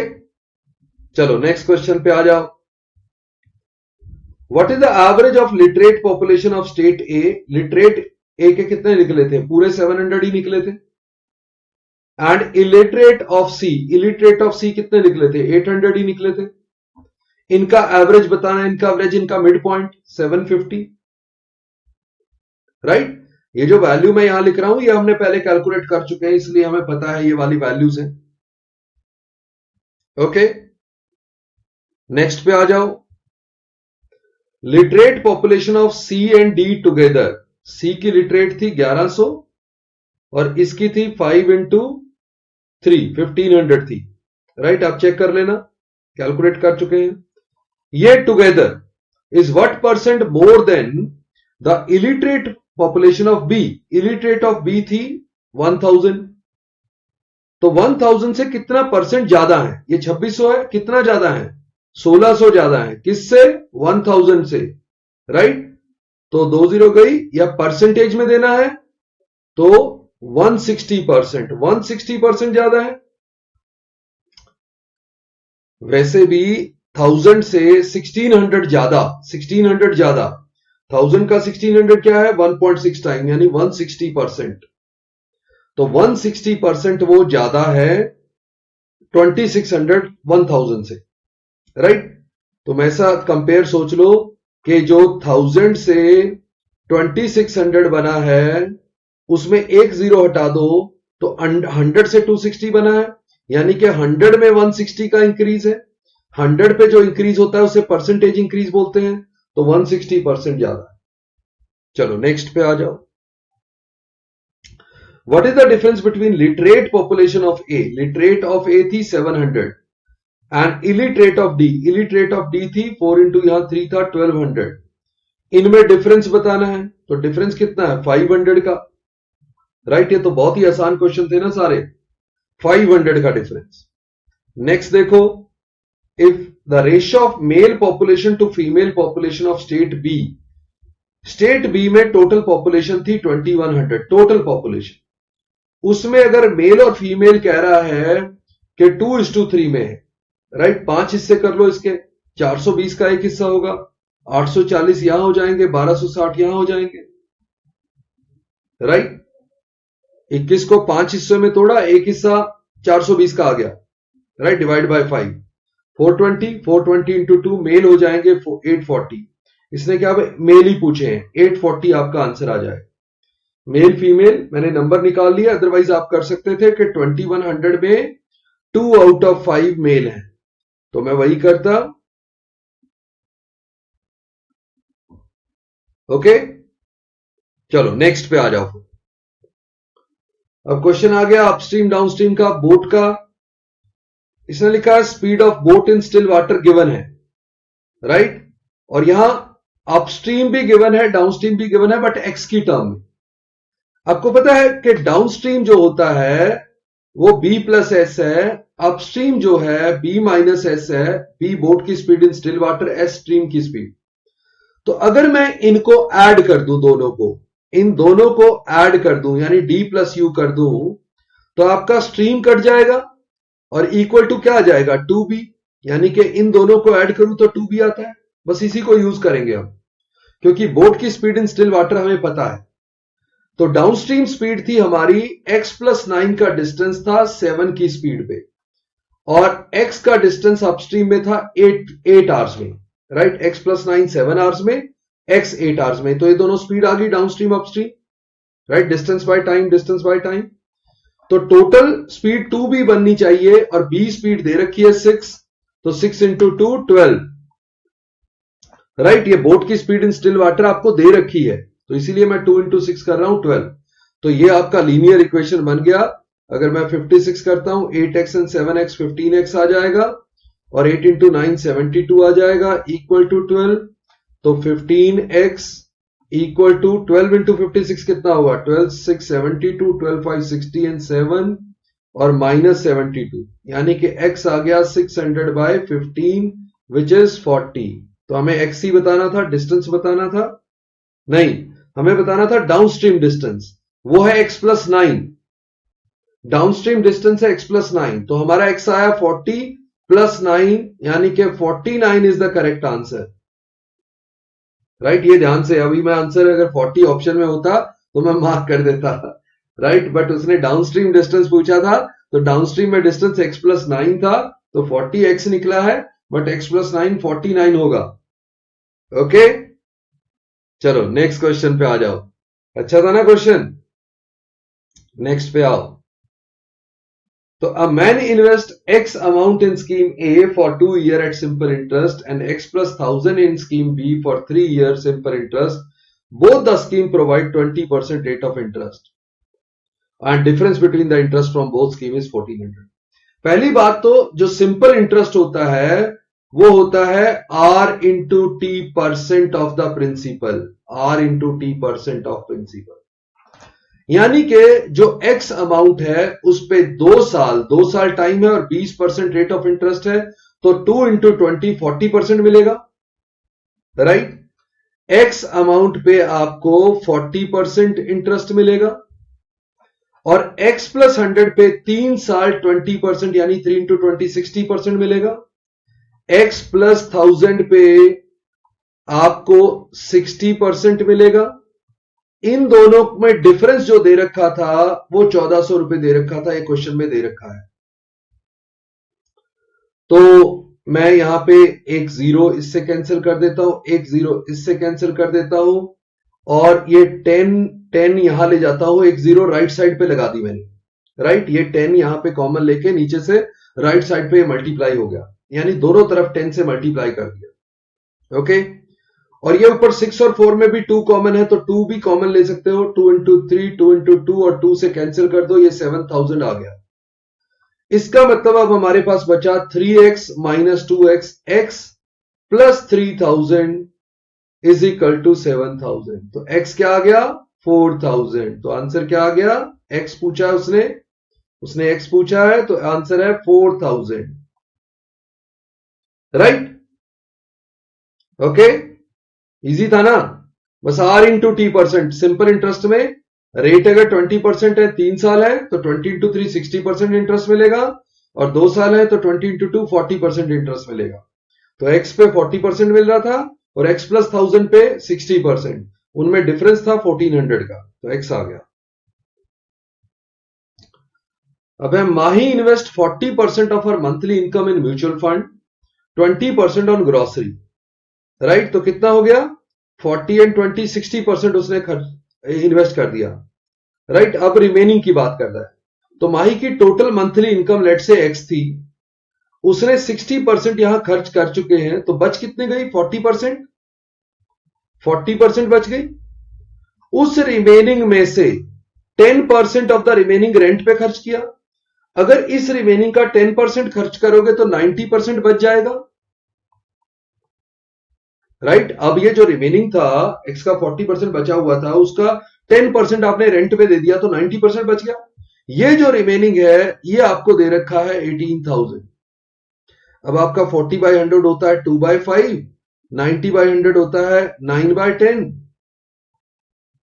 चलो नेक्स्ट क्वेश्चन पे आ जाओ। What is the average of literate population of state A? Literate A के कितने निकले थे? पूरे 700 ही निकले थे। And illiterate of C, illiterate of C कितने निकले थे? 800 ही निकले थे। इनका एवरेज बताना है, इनका एवरेज, इनका मिड पॉइंट 750, राइट? ये जो वैल्यू मैं यहां लिख रहा हूं ये हमने पहले कैलकुलेट कर चुके हैं, इसलिए हमें पता है ये वाली वैल्यूज हैं। ओके, नेक्स्ट पे आ जाओ। Literate population of C and D together. C की लिटरेट थी 1100 और इसकी थी 5 इंटू 3 1500 थी। राइट, आप चेक कर लेना, कैलकुलेट कर चुके हैं। ये together is what percent more than the illiterate population of B. Illiterate of B थी 1000, तो 1000 से कितना परसेंट ज्यादा है? ये 2600 है, कितना ज्यादा है? 1600 ज्यादा है। किससे? 1000 से। राइट, तो 20 गई, या परसेंटेज में देना है तो 160%। 160% ज्यादा है। वैसे भी 1000 से 1600 ज्यादा, 1600 ज्यादा, 1000 का 1600 क्या है? 1.6 टाइम, यानी 160%। तो 160% वो ज्यादा है 2600 1000 से। राइट, तो मैं ऐसा कंपेयर सोच लो कि जो 1000 से 2600 बना है उसमें एक जीरो हटा दो तो 100 से 260 बना है, यानी कि 100 में 160 का इंक्रीज है। 100 पे जो इंक्रीज होता है उसे परसेंटेज इंक्रीज बोलते हैं, तो 160% ज्यादा है। चलो नेक्स्ट पे आ जाओ। What is the difference between literate population of A? Literate of A थी 700 and illiterate of D. Illiterate of D थी 4 इंटू यहां 3 था 1200। इनमें डिफरेंस बताना है, तो डिफरेंस कितना है? 500 का। राइट, ये तो बहुत ही आसान क्वेश्चन थे ना सारे। 500 का डिफरेंस। नेक्स्ट देखो, if the ratio of male population to female population of state B. State B में टोटल पॉपुलेशन थी 2100, टोटल पॉपुलेशन। उसमें अगर मेल और फीमेल कह रहा है कि 2:3 में है, राइट, 5 हिस्से कर लो इसके, 420 का एक हिस्सा होगा, 840 यहां हो जाएंगे, 1260 यहां हो जाएंगे। राइट, 21 को 5 हिस्सों में तोड़ा, एक हिस्सा 420 का आ गया। Right, divide by 5, 420 into 2 male हो जाएंगे 840। इसने क्या मेल ही पूछे हैं, 840 आपका आंसर आ जाए। मेल फीमेल मैंने नंबर निकाल लिया, अदरवाइज आप कर सकते थे कि 2100 में 2 आउट ऑफ 5 मेल है, तो मैं वही करता। ओके, चलो नेक्स्ट पे आ जाओ। अब क्वेश्चन आ गया अपस्ट्रीम डाउनस्ट्रीम का, बोट का। इसने लिखा है speed of boat in still water given है। राइट, और यहां अपस्ट्रीम भी गिवन है, डाउनस्ट्रीम भी गिवन है, बट एक्स की टर्म में। आपको पता है कि डाउनस्ट्रीम जो होता है वो b प्लस एस है, अपस्ट्रीम जो है b माइनस एस है। b बोट की speed in still water, S stream की स्पीड। तो अगर मैं इनको ऐड कर दूं, दोनों को, इन दोनों को ऐड कर दूं, यानी d प्लस यू कर दूं, तो आपका स्ट्रीम कट जाएगा और इक्वल टू क्या आ जाएगा? 2b, यानी कि इन दोनों को ऐड करूं तो 2b आता है। बस इसी को यूज करेंगे हम, क्योंकि बोट की स्पीड इन स्टिल वाटर हमें पता है। तो डाउनस्ट्रीम स्पीड थी हमारी x प्लस 9 का डिस्टेंस था 7 की स्पीड पे, और x का डिस्टेंस अपस्ट्रीम में था 8 आवर्स में। राइट, x प्लस 9 7 आवर्स में, x 8 आवर्स में, तो ये दोनों स्पीड आ गई downstream upstream. Right, distance by time, distance by time. तो टोटल स्पीड 2b बननी चाहिए, और b स्पीड दे रखी है 6, तो 6 इंटू 2 12। राइट, ये बोट की स्पीड इन स्टिल वाटर आपको दे रखी है, तो इसीलिए मैं 2 इंटू 6 कर रहा हूं 12। तो ये आपका लीनियर इक्वेशन बन गया। अगर मैं 56 करता हूं, 8x एंड 7x 15x आ जाएगा, और 8 इंटू 9 72 आ जाएगा, इक्वल टू 12। तो 15x इक्वल टू 12 इंटू 56 कितना होगा? 12 6 72, 12 5 60 एंड 7 और माइनस 72, यानी कि x आ गया 600 बाय 15 विच इज 40। तो हमें x ही बताना था, डिस्टेंस बताना था नहीं, हमें बताना था डाउनस्ट्रीम डिस्टेंस, वो है x प्लस 9। डाउनस्ट्रीम डिस्टेंस है x प्लस 9, तो हमारा x आया 40 प्लस 9, यानी कि 49 is the correct answer. Right, ये ध्यान से, अभी मैं आंसर अगर 40 ऑप्शन में होता तो मैं मार्क कर देता। राइट, बट उसने डाउनस्ट्रीम डिस्टेंस पूछा था, तो डाउनस्ट्रीम में डिस्टेंस x प्लस 9 था, तो 40x निकला है, बट x प्लस 9 49 होगा। ओके, चलो नेक्स्ट क्वेश्चन पे आ जाओ। अच्छा था ना क्वेश्चन। नेक्स्ट पे आओ। तो a man invest X amount in scheme A for 2 years at simple interest and X plus 1000 in scheme B for 3 years simple interest. Both the scheme provide 20% rate of interest and difference between the interest from both scheme is 1400. पहली बात तो जो simple interest होता है वो होता है R into T percent of the principal, R into T percent of principal. यानी कि जो एक्स अमाउंट है उस पे 2 साल टाइम है और 20% रेट ऑफ इंटरेस्ट है, तो 2 इंटू 20 40% मिलेगा, राइट। एक्स अमाउंट पे आपको 40% इंटरेस्ट मिलेगा और x प्लस 100 पे 3 साल 20% यानी 3 इंटू 20 60% मिलेगा। x प्लस 1000 पे आपको 60% मिलेगा। इन दोनों में डिफरेंस जो दे रखा था वो 1400 रुपए दे रखा था, एक क्वेश्चन में दे रखा है। तो मैं यहां पे एक जीरो इससे कैंसिल कर देता हूं, एक जीरो इससे कैंसिल कर देता हूं और ये 10 यहां ले जाता हूं, एक जीरो राइट साइड पे लगा दी मैंने, राइट। ये 10 यहां पे कॉमन लेके नीचे से राइट साइड पे मल्टीप्लाई हो गया, यानी दोनों तरफ 10 से मल्टीप्लाई कर दिया, ओके। और ये ऊपर 6 और 4 में भी 2 कॉमन है, तो 2 भी कॉमन ले सकते हो, 2 इंटू 3 2 इंटू 2 और 2 से कैंसिल कर दो, ये 7000 आ गया। इसका मतलब अब हमारे पास बचा 3x minus 2x, x plus 3000 is equal to 7000। तो x क्या आ गया 4000। तो आंसर क्या आ गया, x पूछा है उसने x पूछा है तो आंसर है 4000, राइट, ओके। इजी था ना। बस r into T percent, simple interest में रेट अगर 20% है, 3 साल है तो 20 इंटू 3 60% इंटरेस्ट मिलेगा और 2 साल है तो 20 इंटू 2 40% इंटरेस्ट मिलेगा। तो x पे 40% मिल रहा था और x प्लस 1000 पे 60%, उनमें डिफरेंस था 1400 का, तो x आ गया। अब है Mahi invest 40% of her monthly income in mutual fund, 20% on grocery, right. तो कितना हो गया 40 एंड 20 60% उसने इन्वेस्ट कर दिया, राइट। अब रिमेनिंग की बात कर रहा है। तो माही की टोटल मंथली इनकम लेट से x थी, उसने 60% यहां खर्च कर चुके हैं, तो बच कितने गई 40%, 40% बच गई। उस रिमेनिंग में से 10% ऑफ द रिमेनिंग रेंट पे खर्च किया। अगर इस रिमेनिंग का 10% खर्च करोगे तो 90% बच जाएगा, राइट। अब ये जो रिमेनिंग था x का 40% बचा हुआ था, उसका 10% आपने रेंट पे दे दिया तो 90% बच गया। ये जो रिमेनिंग है ये आपको दे रखा है 18,000। अब आपका 40/100 होता है 2/5, 90/100 होता है 9/10,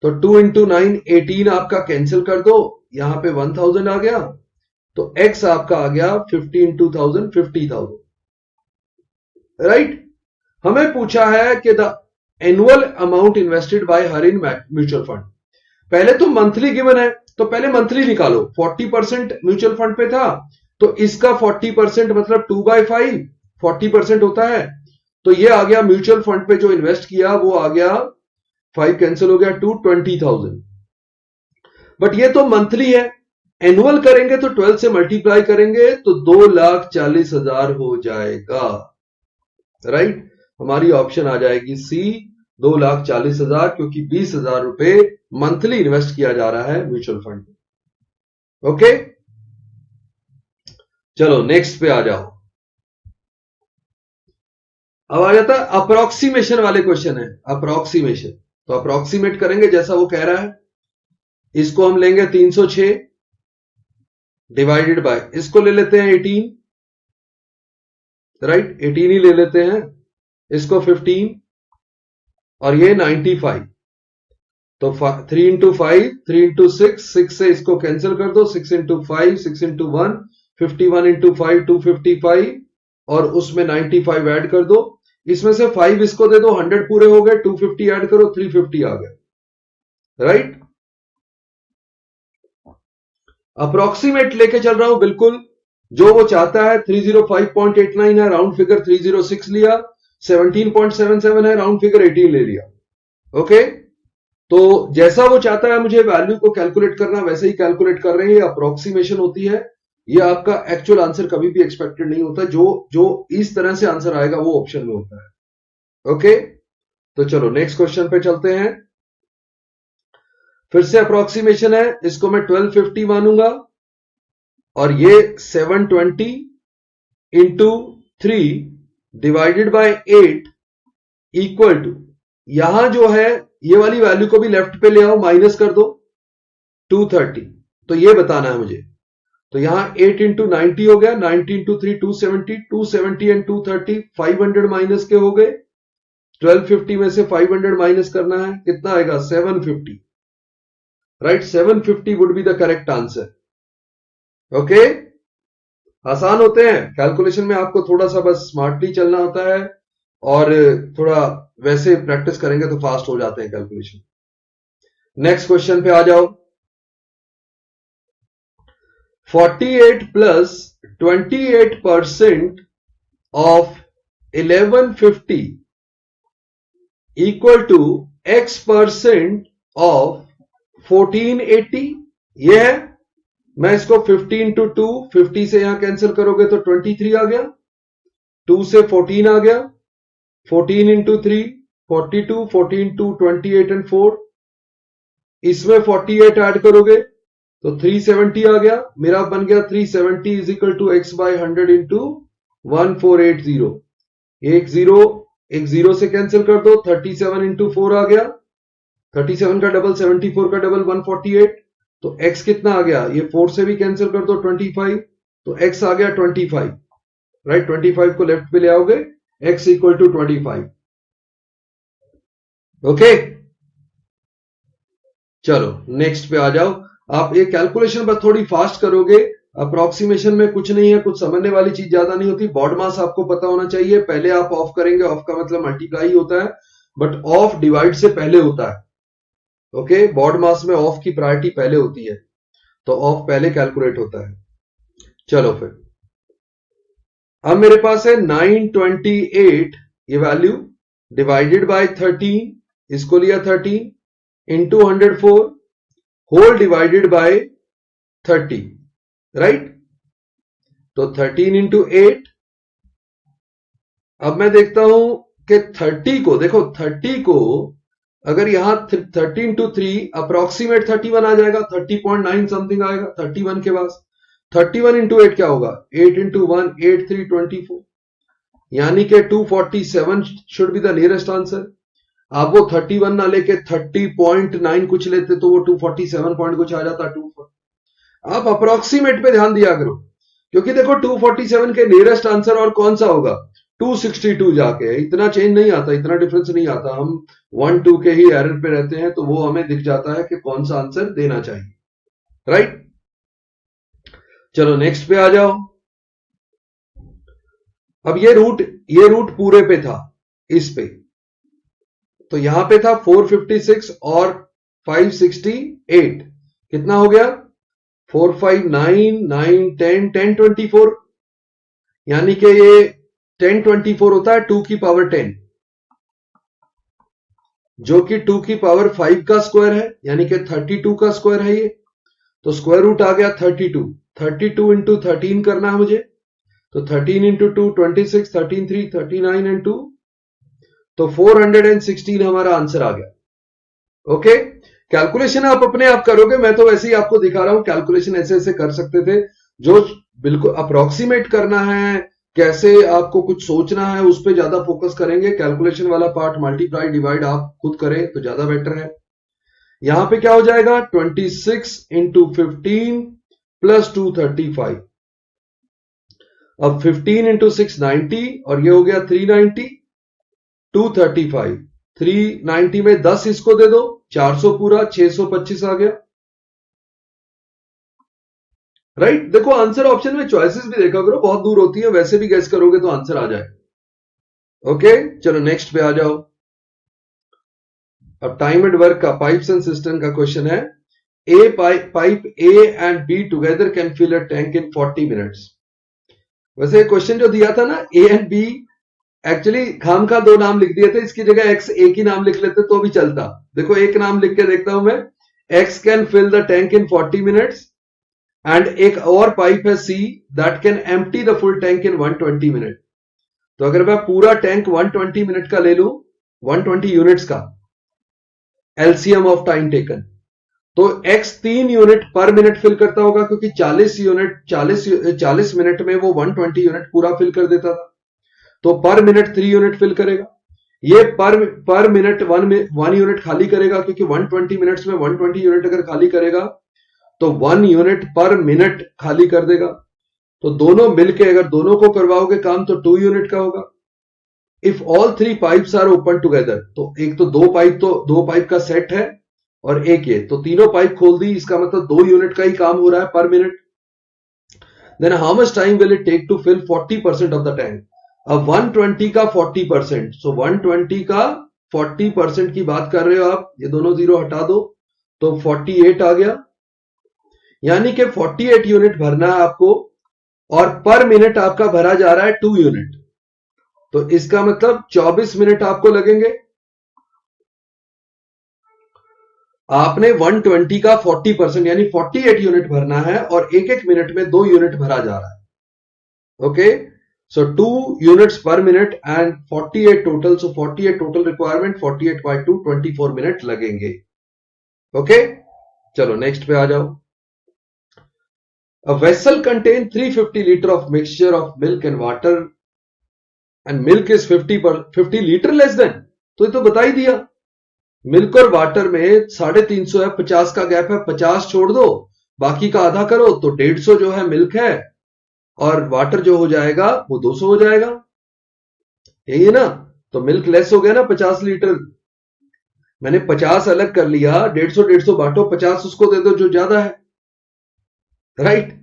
तो 2 इंटू 9 18 आपका कैंसिल कर दो, यहां पे 1000 आ गया, तो x आपका आ गया 50 इंटू 1000 50,000, राइट। हमें पूछा है कि the annual amount invested bye her in mutual fund. पहले तो मंथली गिवन है तो पहले मंथली निकालो, 40% म्यूचुअल फंड पे था तो इसका 40% मतलब 2/5 40% होता है, तो ये आ गया म्यूचुअल फंड पे जो इन्वेस्ट किया वो आ गया 5 कैंसिल हो गया 2 20,000। बट ये तो मंथली है, एनुअल करेंगे तो 12 से मल्टीप्लाई करेंगे तो 2,40,000 हो जाएगा, राइट। हमारी ऑप्शन आ जाएगी सी 2,40,000, क्योंकि 20,000 रुपए मंथली इन्वेस्ट किया जा रहा है म्यूचुअल फंड में, ओके। चलो नेक्स्ट पे आ जाओ। अब आ जाता है अप्रोक्सीमेशन वाले क्वेश्चन है, अप्रोक्सीमेशन। तो अप्रोक्सीमेट करेंगे जैसा वो कह रहा है। इसको हम लेंगे 306 डिवाइडेड बाय, इसको ले लेते हैं 18, राइट, 18 ही ले लेते हैं, इसको 15 और ये 95, तो 3 इंटू 5 3 इंटू 6 6 से इसको कैंसिल कर दो, 6 इंटू 5 6 इंटू 1 51 इंटू 5 255 और उसमें 95 ऐड कर दो, इसमें से 5 इसको दे दो, 100 पूरे हो गए, 250 ऐड करो 350 आ गए, राइट। अप्रोक्सीमेट लेके चल रहा हूं बिल्कुल, जो वो चाहता है। 305.89 है, राउंड फिगर 306 लिया, 17.77 है, राउंड फिगर 18 ले लिया, ओके। तो जैसा वो चाहता है मुझे वैल्यू को कैलकुलेट करना, वैसे ही कैलकुलेट कर रहे हैं। ये अप्रोक्सीमेशन होती है, ये आपका एक्चुअल आंसर कभी भी एक्सपेक्टेड नहीं होता। जो जो इस तरह से आंसर आएगा वो ऑप्शन में होता है। ओके, तो चलो नेक्स्ट क्वेश्चन पे चलते हैं। फिर से अप्रोक्सीमेशन है, इसको मैं 1250 मानूंगा और ये 720 into 3 divided by 8 equal to, यहां जो है ये वाली वैल्यू को भी लेफ्ट पे ले आओ, माइनस कर दो 230। तो ये बताना है मुझे। तो यहां 8 इंटू 90 हो गया, 90 इंटू 3 270, 270 एंड 230 500 माइनस के हो गए। 1250 में से 500 माइनस करना है, कितना आएगा 750, right. 750 would be the correct answer. Okay, आसान होते हैं कैलकुलेशन में, आपको थोड़ा सा बस स्मार्टली चलना होता है और थोड़ा वैसे प्रैक्टिस करेंगे तो फास्ट हो जाते हैं कैलकुलेशन। नेक्स्ट क्वेश्चन पे आ जाओ। 48 plus 28% of 1150 equal to x% of 1480, ये है। मैं इसको 50 इंटू 2, 50 से यहां कैंसिल करोगे तो 23 आ गया, 2 से 14 आ गया, 14 इंटू 3 42, 14 टू 28 एंड 4, इसमें 48 ऐड करोगे तो 370 आ गया। मेरा बन गया 370 is equal to X by 100 into 1480। एक जीरो से कैंसिल कर दो, 37 इंटू 4 आ गया, 37 का डबल 74 का डबल 148। तो x कितना आ गया, ये 4 से भी कैंसिल कर दो 25, तो x आ गया 25, राइट। 25 को लेफ्ट पे ले आओगे, x इक्वल टू 25। ओके, चलो नेक्स्ट पे आ जाओ। आप ये कैलकुलेशन पर थोड़ी फास्ट करोगे, अप्रोक्सीमेशन में कुछ नहीं है, कुछ समझने वाली चीज ज्यादा नहीं होती। बॉड मास आपको पता होना चाहिए, पहले आप ऑफ करेंगे, ऑफ का मतलब मल्टीप्लाई होता है, बट ऑफ डिवाइड से पहले होता है। ओके, बॉड मास में ऑफ की प्रायोरिटी पहले होती है, तो ऑफ पहले कैलकुलेट होता है। चलो फिर, अब मेरे पास है 928, ये वैल्यू डिवाइडेड बाय 13, इसको लिया 13 into 104 whole divided by 30, right. तो 13 इंटू 8। अब मैं देखता हूं कि 30 को, देखो 30 को अगर यहां 30 इंटू 3 अप्रोक्सीमेट 31 आ जाएगा, 30.9 समथिंग आएगा 31 के पास। 31 इंटू 8 क्या होगा, 8 इंटू 1 8 3 24, यानी कि 247 should be the nearest answer. आप वो 31 ना लेके 30.9 कुछ लेते तो वो 247 पॉइंट कुछ आ जाता। 2 आप अप्रोक्सीमेट पे ध्यान दिया करो, क्योंकि देखो 247 के नियरेस्ट आंसर और कौन सा होगा, 262 जाके, इतना चेंज नहीं आता, इतना डिफरेंस नहीं आता। हम 1-2 के ही एरर पे रहते हैं, तो वो हमें दिख जाता है कि कौन सा आंसर देना चाहिए, राइट। चलो नेक्स्ट पे आ जाओ। अब ये रूट पूरे पे था, इस पे तो यहां पे था 456 और 568, कितना हो गया 4 5 9 9 10 10 24, यानी कि ये 1024 होता है 2 की पावर 10, जो कि 2 की पावर 5 का स्क्वायर है, यानी कि 32 का स्क्वायर है ये। तो स्क्वायर रूट आ गया 32, 32 इंटू 13 करना है मुझे, तो 13 इंटू 2 26, 13 3 39 एंड 2, तो 416 हमारा आंसर आ गया। ओके, कैलकुलेशन आप अपने आप करोगे, मैं तो वैसे ही आपको दिखा रहा हूं, कैलकुलेशन ऐसे ऐसे कर सकते थे। जो बिल्कुल अप्रोक्सीमेट करना है, कैसे आपको कुछ सोचना है, उस पर ज्यादा फोकस करेंगे। कैलकुलेशन वाला पार्ट मल्टीप्लाई डिवाइड आप खुद करें तो ज्यादा बेटर है। यहां पे क्या हो जाएगा 26 इंटू 15 प्लस 235, अब 15 इंटू 6 90 और ये हो गया 390, 235, 390 में 10 इसको दे दो, 400 पूरा, 625 आ गया, राइट। देखो आंसर ऑप्शन में चॉइसेस भी देखा करो, बहुत दूर होती है, वैसे भी गैस करोगे तो आंसर आ जाए। ओके, चलो नेक्स्ट पे आ जाओ। अब टाइम एंड वर्क का पाइप्स एंड सिस्टम का क्वेश्चन है। Pipe A and B together can fill a tank in 40 minutes. वैसे क्वेश्चन जो दिया था ना, ए एंड बी एक्चुअली खाम खा दो नाम लिख दिए थे, इसकी जगह एक्स एक ही नाम लिख लेते तो भी चलता। देखो एक नाम लिख के देखता हूं मैं, X can fill the tank in 40 minutes and एक और पाइप है C that can empty the full tank in 120 minute. तो अगर मैं पूरा टैंक 120 मिनट का ले लूं, 120 यूनिट्स का एलसीएम ऑफ टाइम टेकन, तो x 3 unit per minute fill करता होगा, क्योंकि 40 मिनट में वो 120 यूनिट पूरा फिल कर देता था, तो पर मिनट 3 यूनिट फिल करेगा। ये पर मिनट 1 यूनिट खाली करेगा, क्योंकि 120 मिनट्स में 120 यूनिट अगर खाली करेगा तो 1 यूनिट पर मिनट खाली कर देगा। तो दोनों मिलके अगर दोनों को करवाओगे काम तो 2 यूनिट का होगा। If all 3 pipes are open together, तो एक तो दो पाइप का सेट है और एक ये, तो तीनों पाइप खोल दी, इसका मतलब 2 यूनिट का ही काम हो रहा है per minute. Then how much time will it take to fill 40% of the tank. अब 120 का 40%, सो 120 का 40% की बात कर रहे हो आप, ये दोनों जीरो हटा दो तो 48 आ गया, यानी कि 48 यूनिट भरना है आपको, और पर मिनट आपका भरा जा रहा है 2 यूनिट, तो इसका मतलब 24 मिनट आपको लगेंगे। आपने 120 का 40% यानी 48 यूनिट भरना है, और एक एक मिनट में 2 यूनिट भरा जा रहा है। Okay, so 2 units per minute and 48 total, so 48 total requirement, 48 by 2 24 minute लगेंगे। ओके, चलो नेक्स्ट पे आ जाओ। A vessel contain 350 liter of mixture of milk and water and milk is 50 litre less than, तो ये तो बता ही दिया। मिल्क और वाटर में 350 है, 50 का गैप है, 50 छोड़ दो, बाकी का आधा करो तो 150 जो है मिल्क है, और वाटर जो हो जाएगा वो 200 हो जाएगा, यही है ना। तो मिल्क लेस हो गया ना 50 लीटर, मैंने 50 अलग कर लिया, 150 बांटो, 50 उसको दे दो जो ज्यादा है, राइट।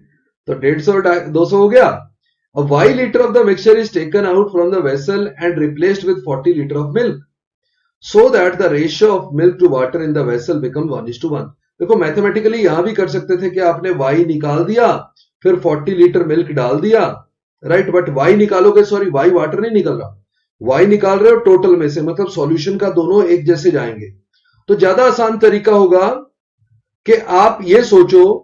तो 150 200 हो गया। A y liter of the mixture is taken out from the vessel and replaced with 40 liter of milk, so that the ratio of milk to water in the vessel become 1:1। देखो mathematically यहां भी कर सकते थे कि आपने y निकाल दिया, फिर 40 लीटर मिल्क डाल दिया, राइट, बट y निकालोगे, सॉरी y वाटर नहीं निकल रहा, y निकाल रहे हो टोटल में से, मतलब सॉल्यूशन का दोनों एक जैसे जाएंगे। तो ज्यादा आसान तरीका होगा कि आप ये सोचो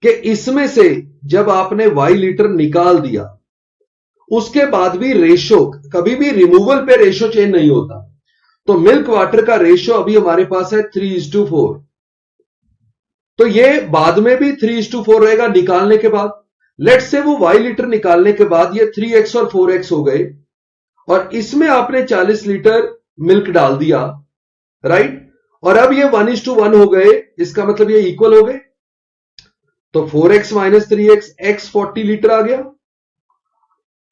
कि इसमें से जब आपने y लीटर निकाल दिया, उसके बाद भी रेशो, कभी भी रिमूवल पे रेशो चेंज नहीं होता, तो मिल्क वाटर का रेशो अभी हमारे पास है 3:4, तो ये बाद में भी 3:4 रहेगा निकालने के बाद। लेट्स से वो y लीटर निकालने के बाद ये 3x और 4x हो गए, और इसमें आपने 40 लीटर मिल्क डाल दिया, राइट, और अब ये 1:1 हो गए, इसका मतलब ये इक्वल हो गए, तो 4x minus 3x, x 40 litre आ गया,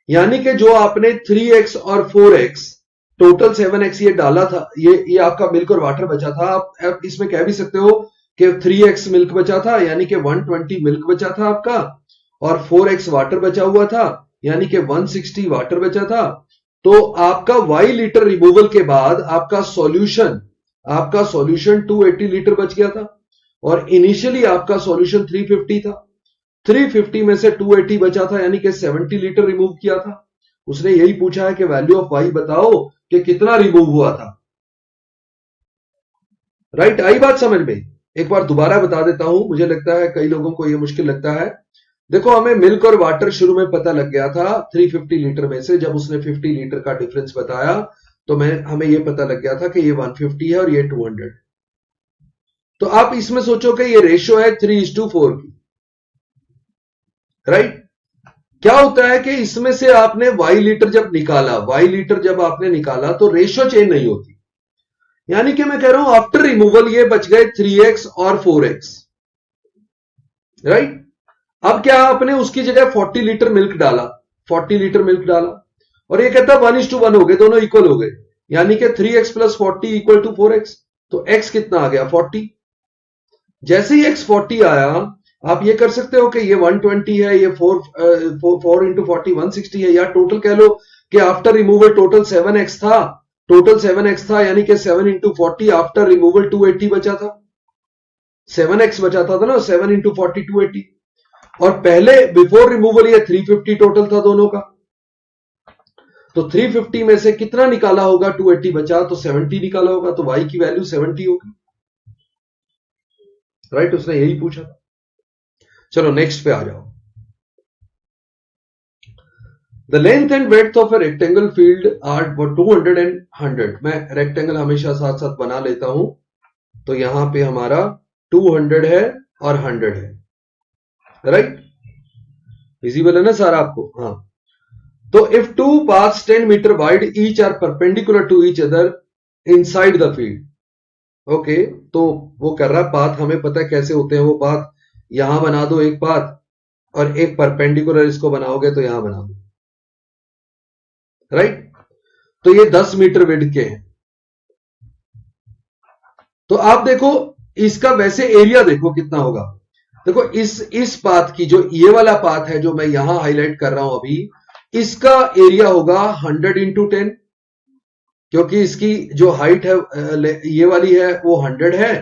यानी कि जो आपने 3x और 4x टोटल 7x ये डाला था, ये आपका मिल्क और वाटर बचा था। आप इसमें कह भी सकते हो कि 3x मिल्क बचा था, यानी कि 120 मिल्क बचा था आपका, और 4x वाटर बचा हुआ था, यानी कि 160 वाटर बचा था। तो आपका y लीटर रिमूवल के बाद आपका सॉल्यूशन 280 लीटर बच गया था, और इनिशियली आपका सॉल्यूशन 350 था, 350 में से 280 बचा था, यानी कि 70 लीटर रिमूव किया था। उसने यही पूछा है कि वैल्यू ऑफ y बताओ कि कितना रिमूव हुआ था, राइट। आई बात समझ में? एक बार दोबारा बता देता हूं, मुझे लगता है कई लोगों को यह मुश्किल लगता है। देखो हमें मिल्क और वाटर शुरू में पता लग गया था 350 लीटर में से, जब उसने 50 लीटर का डिफरेंस बताया तो हमें यह पता लग गया था कि ये 150 है और ये 200। तो आप इसमें सोचो कि ये रेशियो है 3:4 की, राइट। क्या होता है कि इसमें से आपने y लीटर जब आपने निकाला तो रेशियो चेंज नहीं होती, यानी कि मैं कह रहा हूं आफ्टर रिमूवल ये बच गए 3x और 4x, राइट। अब क्या आपने उसकी जगह 40 लीटर मिल्क डाला, और ये कहता है 1:1 हो गए, दोनों इक्वल हो गए, यानी कि 3x plus 40 equal to 4x। तो x कितना आ गया? 40। जैसे ही x 40 आया, आप ये कर सकते हो कि ये 120 है, ये 4 into 40 160 है, या टोटल कह लो कि आफ्टर रिमूवल टोटल 7x था, यानी कि 7 into 40 आफ्टर रिमूवल 280 बचा था, 7x बचा था ना, 7 into 40 280, और पहले बिफोर रिमूवल ये 350 टोटल था दोनों का। तो 350 में से कितना निकाला होगा, 280 बचा तो 70 निकाला होगा, तो y की वैल्यू 70 होगी, राइट। उसने यही पूछा था। चलो नेक्स्ट पे आ जाओ। The length and breadth of a rectangle field are 200 and 100। मैं रेक्टेंगल हमेशा साथ साथ बना लेता हूं, तो यहां पे हमारा 200 है और 100 है, राइट। विजिबल है ना सारा आपको? हाँ। तो if two paths 10 metre wide each are perpendicular to each other inside the field, okay. तो वो कर रहा पाथ, हमें पता है कैसे होते हैं वो पाथ। यहां बना दो एक पाथ और एक परपेंडिकुलर इसको बनाओगे तो यहां बना दो, राइट। तो ये 10 मीटर विड्थ के हैं। तो आप देखो इसका वैसे एरिया देखो कितना होगा। देखो इस पाथ की, जो ये वाला पाथ है जो मैं यहां हाईलाइट कर रहा हूं अभी, इसका एरिया होगा 100 इंटू 10, क्योंकि इसकी जो हाइट है ये वाली है वो 100 है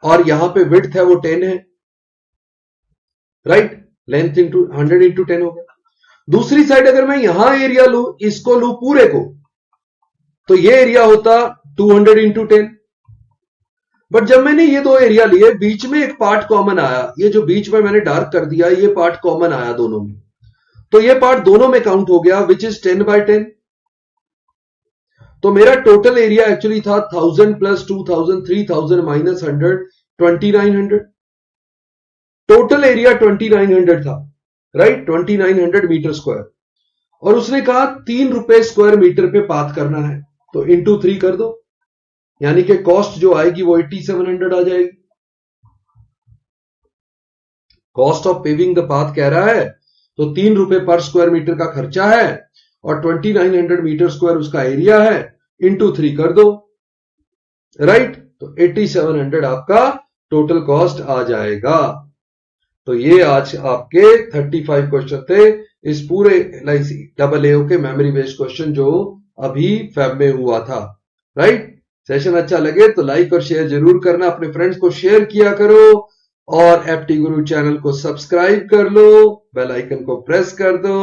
और यहां पे विड्थ है वो 10 है, राइट। लेंथ इंटू 100 इंटू 10 हो गया। दूसरी साइड अगर मैं यहां एरिया लू, इसको लू पूरे को, तो ये एरिया होता 200 इंटू 10। बट जब मैंने ये दो एरिया लिए, बीच में एक पार्ट कॉमन आया, ये जो बीच में मैंने डार्क कर दिया, ये पार्ट कॉमन आया दोनों में, तो ये पार्ट दोनों में काउंट हो गया, विच इज 10 बाय 10। तो मेरा टोटल एरिया एक्चुअली था 1000 प्लस 2000, 3000 माइनस 100, 2900। टोटल एरिया 2900 था, राइट। 2900 metre square. और उसने कहा 3 रुपए स्क्वायर मीटर पे पाथ करना है, तो इंटू 3 कर दो, यानी कि कॉस्ट जो आएगी वो 8700 आ जाएगी। Cost of paving the path कह रहा है, तो 3 रुपए पर स्क्वायर मीटर का खर्चा है और 2900 मीटर स्क्वायर उसका एरिया है, इंटू 3 कर दो, राइट। तो 8700 आपका टोटल कॉस्ट आ जाएगा। तो ये आज आपके 35 क्वेश्चन थे इस पूरे LIC के मेमोरी बेस्ड क्वेश्चन जो अभी फैब में हुआ था, राइट। सेशन अच्छा लगे तो लाइक और शेयर जरूर करना, अपने फ्रेंड्स को शेयर किया करो और FT गुरु चैनल को सब्सक्राइब कर लो, बेल आइकन को प्रेस कर दो,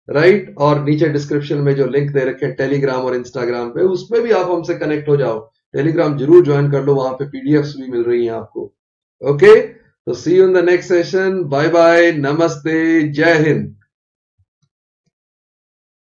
राइट। और नीचे डिस्क्रिप्शन में जो लिंक दे रखे टेलीग्राम और इंस्टाग्राम पे, उसमें भी आप हमसे कनेक्ट हो जाओ। टेलीग्राम जरूर ज्वाइन कर लो, वहां पे PDFs भी मिल रही हैं आपको, ओके। तो see you in the next session, bye bye, नमस्ते, जय हिंद।